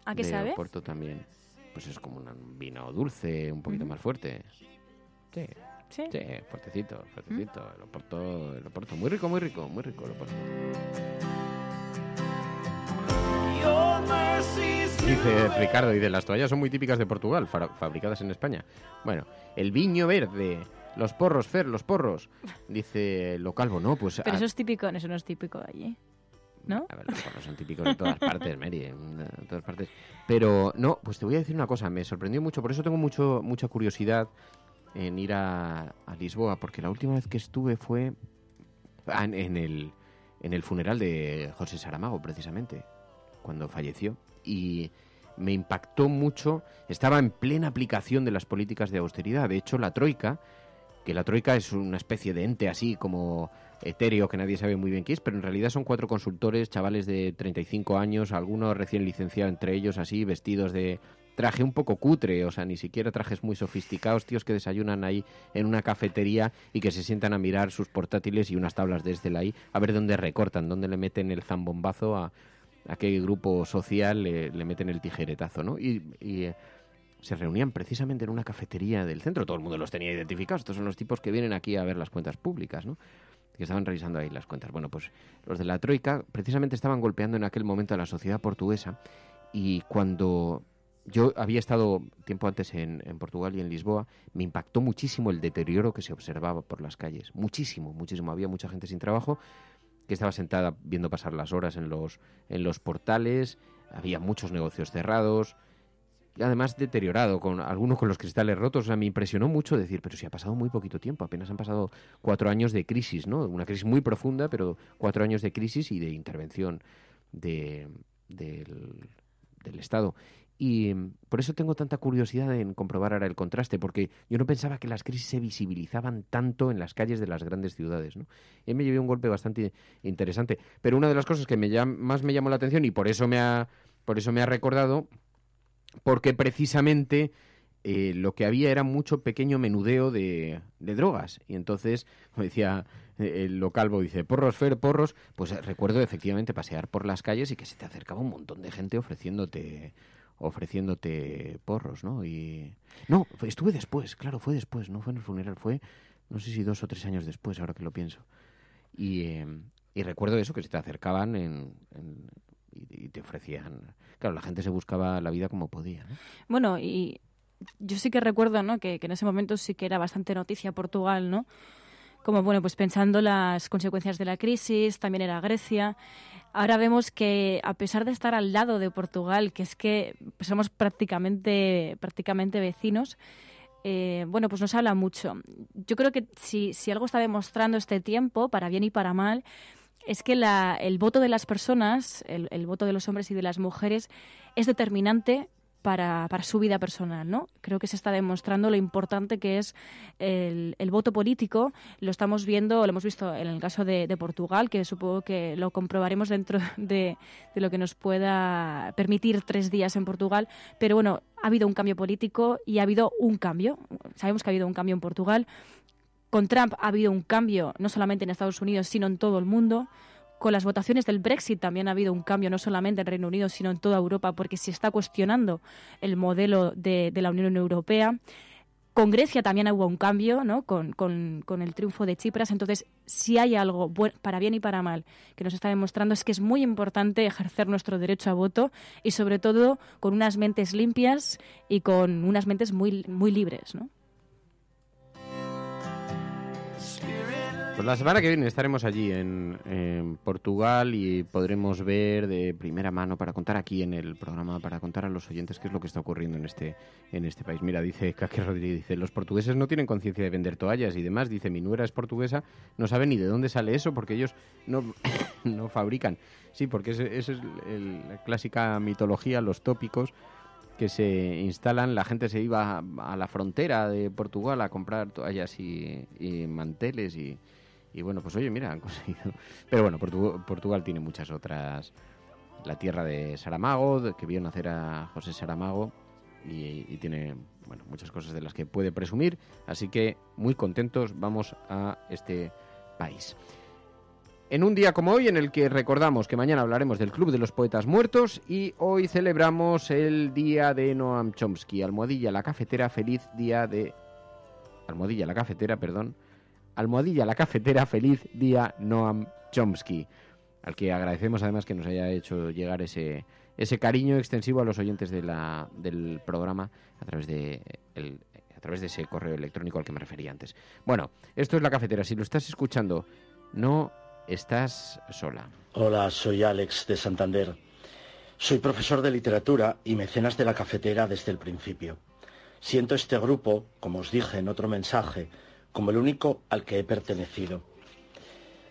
¿A qué sabe? Oporto también. Pues es como un vino dulce, un poquito más fuerte. Sí, fuertecito. El Oporto, muy rico el Oporto. Dice Ricardo, las toallas son muy típicas de Portugal, fabricadas en España. Bueno, el viño verde, los porros, los porros. Dice Lo Calvo, no, pues... Pero eso es típico, eso no es típico de allí, ¿no? A ver, los porros son típicos de todas partes, Mary, en todas partes. Pero no, pues te voy a decir una cosa, me sorprendió mucho, por eso tengo mucha curiosidad en ir a Lisboa, porque la última vez que estuve fue en el funeral de José Saramago, precisamente, cuando falleció, y me impactó mucho. Estaba en plena aplicación de las políticas de austeridad. De hecho, la Troika es una especie de ente así como etéreo que nadie sabe muy bien qué es, pero en realidad son 4 consultores, chavales de 35 años, algunos recién licenciados entre ellos, así, vestidos de traje un poco cutre, o sea, ni siquiera trajes muy sofisticados, tíos que desayunan ahí en una cafetería y que se sientan a mirar sus portátiles y unas tablas de Excel ahí, a ver dónde recortan, dónde le meten el zambombazo a qué grupo social le meten el tijeretazo, ¿no? Y se reunían precisamente en una cafetería del centro, todo el mundo los tenía identificados, estos son los tipos que vienen aquí a ver las cuentas públicas, ¿no? Que estaban revisando ahí las cuentas. Bueno, pues los de la Troika precisamente estaban golpeando en aquel momento a la sociedad portuguesa, y cuando yo había estado tiempo antes en Portugal y en Lisboa, me impactó muchísimo el deterioro que se observaba por las calles. Muchísimo. Había mucha gente sin trabajo que estaba sentada viendo pasar las horas en los portales, había muchos negocios cerrados además deteriorado, con algunos con los cristales rotos. O sea, me impresionó mucho decir, pero si ha pasado muy poquito tiempo, apenas han pasado 4 años de crisis, ¿no? Una crisis muy profunda, pero 4 años de crisis y de intervención del Estado. Y por eso tengo tanta curiosidad en comprobar ahora el contraste, porque yo no pensaba que las crisis se visibilizaban tanto en las calles de las grandes ciudades, ¿no? Y me llevé un golpe bastante interesante. Pero una de las cosas que más me llamó la atención, y por eso me ha recordado, porque precisamente lo que había era mucho pequeño menudeo de drogas. Y entonces, como decía el localvo, dice, porros, Fer, porros. Pues recuerdo efectivamente pasear por las calles y que se te acercaba un montón de gente ofreciéndote porros, ¿no? Y no, estuve después, claro, fue después, no fue en el funeral, fue, no sé si 2 o 3 años después, ahora que lo pienso. Y recuerdo eso, que se te acercaban y te ofrecían. Claro, la gente se buscaba la vida como podía, ¿no? Bueno, y yo sí que recuerdo, ¿no?, que en ese momento sí que era bastante noticia Portugal, ¿no? Como, bueno, pues pensando las consecuencias de la crisis, también era Grecia. Ahora vemos que, a pesar de estar al lado de Portugal, que es que somos prácticamente vecinos, bueno, pues nos habla mucho. Yo creo que si algo está demostrando este tiempo, para bien y para mal, es que el voto de las personas, el voto de los hombres y de las mujeres, es determinante para su vida personal, ¿no? Creo que se está demostrando lo importante que es el voto político. Lo estamos viendo, lo hemos visto en el caso de Portugal, que supongo que lo comprobaremos dentro de lo que nos pueda permitir 3 días en Portugal. Pero bueno, ha habido un cambio político y ha habido un cambio. Sabemos que ha habido un cambio en Portugal. Con Trump ha habido un cambio no solamente en Estados Unidos, sino en todo el mundo. Con las votaciones del Brexit también ha habido un cambio, no solamente en Reino Unido, sino en toda Europa, porque se está cuestionando el modelo de la Unión Europea. Con Grecia también hubo un cambio, ¿no?, con el triunfo de Tsipras. Entonces, si hay algo, para bien y para mal, que nos está demostrando, es que es muy importante ejercer nuestro derecho a voto y, sobre todo, con unas mentes limpias y con unas mentes muy, muy libres, ¿no? Pues la semana que viene estaremos allí en Portugal y podremos ver de primera mano, para contar aquí en el programa, para contar a los oyentes qué es lo que está ocurriendo en este país. Mira, dice Kake Rodríguez, dice, los portugueses no tienen conciencia de vender toallas y demás. Dice, mi nuera es portuguesa, no sabe ni de dónde sale eso porque ellos no fabrican. Sí, porque eso es la clásica mitología, los tópicos que se instalan. La gente se iba a la frontera de Portugal a comprar toallas y manteles y bueno, pues oye, mira, han conseguido. Pero bueno, Portugal tiene muchas otras. La tierra de Saramago, que vio nacer a José Saramago, y tiene, bueno, muchas cosas de las que puede presumir. Así que muy contentos vamos a este país. En un día como hoy, en el que recordamos que mañana hablaremos del Club de los Poetas Muertos y hoy celebramos el día de Noam Chomsky. Almohadilla la cafetera, feliz día de... Almohadilla la cafetera, feliz día Noam Chomsky, al que agradecemos además que nos haya hecho llegar ese cariño extensivo a los oyentes del programa a través de ese correo electrónico al que me refería antes. Bueno, esto es La Cafetera. Si lo estás escuchando, no estás sola. Hola, soy Alex de Santander. Soy profesor de literatura y mecenas de La Cafetera desde el principio. Siento este grupo, como os dije en otro mensaje, como el único al que he pertenecido.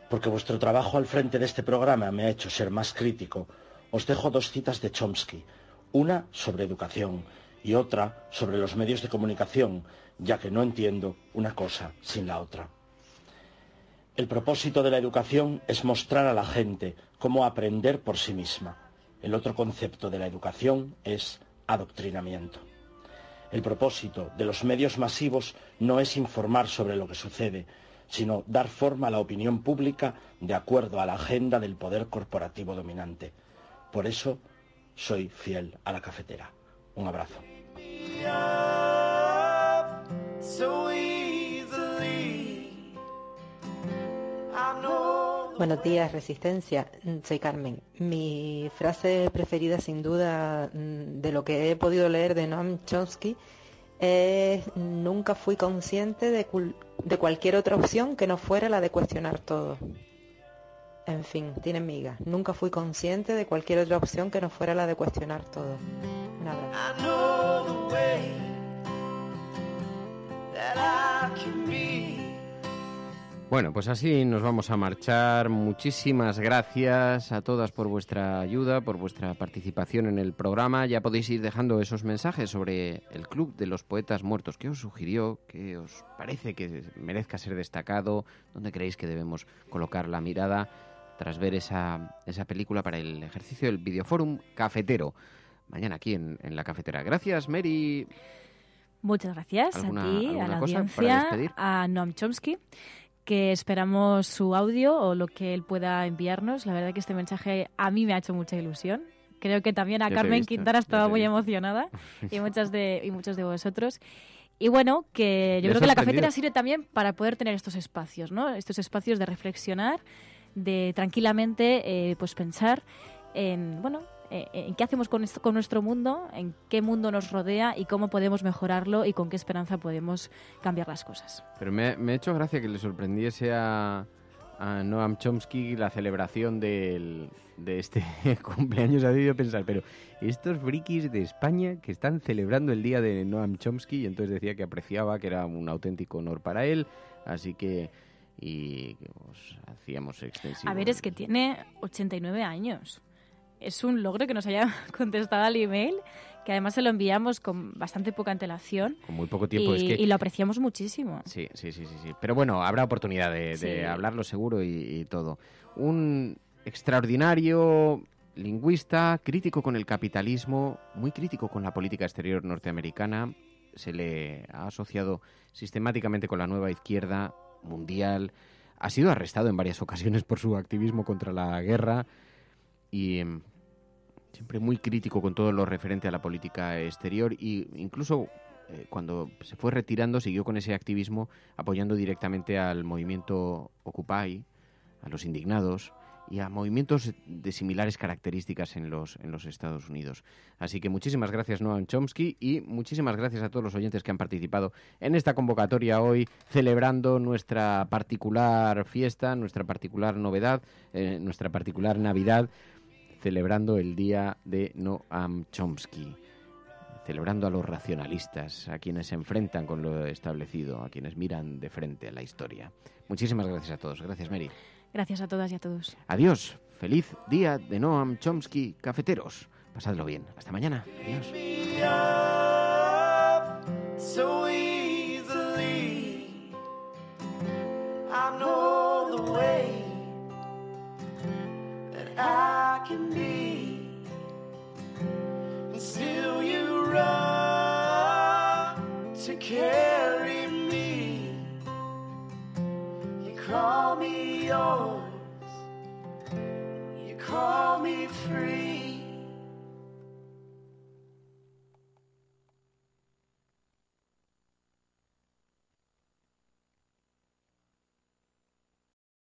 Porque vuestro trabajo al frente de este programa me ha hecho ser más crítico, os dejo 2 citas de Chomsky, una sobre educación y otra sobre los medios de comunicación, ya que no entiendo una cosa sin la otra. El propósito de la educación es mostrar a la gente cómo aprender por sí misma. El otro concepto de la educación es adoctrinamiento. El propósito de los medios masivos no es informar sobre lo que sucede, sino dar forma a la opinión pública de acuerdo a la agenda del poder corporativo dominante. Por eso soy fiel a La Cafetera. Un abrazo. Buenos días, Resistencia. Soy Carmen. Mi frase preferida, sin duda, de lo que he podido leer de Noam Chomsky es: nunca fui consciente de cualquier otra opción que no fuera la de cuestionar todo. En fin, tiene miga. Nunca fui consciente de cualquier otra opción que no fuera la de cuestionar todo. Un abrazo. know the way that I can be. Bueno, pues así nos vamos a marchar. Muchísimas gracias a todas por vuestra ayuda, por vuestra participación en el programa. Ya podéis ir dejando esos mensajes sobre el Club de los Poetas Muertos. ¿Qué os sugirió? ¿Qué os parece que merezca ser destacado? ¿Dónde creéis que debemos colocar la mirada tras ver esa película para el ejercicio del Videoforum Cafetero? Mañana aquí en La Cafetera. Gracias, Mary. Muchas gracias a ti, a la audiencia, a Noam Chomsky, que esperamos su audio o lo que él pueda enviarnos. La verdad que este mensaje a mí me ha hecho mucha ilusión. Creo que también a Carmen Quintana estaba muy emocionada y muchos de vosotros. Y bueno, que yo creo que la cafetera sirve también para poder tener estos espacios, ¿no? Estos espacios de reflexionar, de tranquilamente pues pensar en, bueno, en qué hacemos con nuestro mundo, en qué mundo nos rodea y cómo podemos mejorarlo y con qué esperanza podemos cambiar las cosas. Pero me ha hecho gracia que le sorprendiese a Noam Chomsky la celebración de este cumpleaños. Ha debido pensar, pero estos frikis de España que están celebrando el día de Noam Chomsky, y entonces decía que apreciaba, que era un auténtico honor para él, así que os hacíamos extensivo. A ver, es que tiene 89 años. Es un logro que nos haya contestado al email, que además se lo enviamos con bastante poca antelación. Con muy poco tiempo. Y lo apreciamos muchísimo. Sí. Pero bueno, habrá oportunidad de hablarlo seguro y todo. Un extraordinario lingüista, crítico con el capitalismo, muy crítico con la política exterior norteamericana. Se le ha asociado sistemáticamente con la nueva izquierda mundial. Ha sido arrestado en varias ocasiones por su activismo contra la guerra. Y siempre muy crítico con todo lo referente a la política exterior, y incluso cuando se fue retirando siguió con ese activismo apoyando directamente al movimiento Occupy, a los indignados y a movimientos de similares características en los Estados Unidos. Así que muchísimas gracias, Noam Chomsky, y muchísimas gracias a todos los oyentes que han participado en esta convocatoria hoy, celebrando nuestra particular fiesta, nuestra particular novedad, nuestra particular Navidad, celebrando el día de Noam Chomsky, celebrando a los racionalistas, a quienes se enfrentan con lo establecido, a quienes miran de frente a la historia. Muchísimas gracias a todos. Gracias, Mary. Gracias a todas y a todos. Adiós. Feliz día de Noam Chomsky, cafeteros. Pasadlo bien. Hasta mañana. Adiós. So easily, I know the way that I can be, and still you run to carry me. You call me yours, you call me free.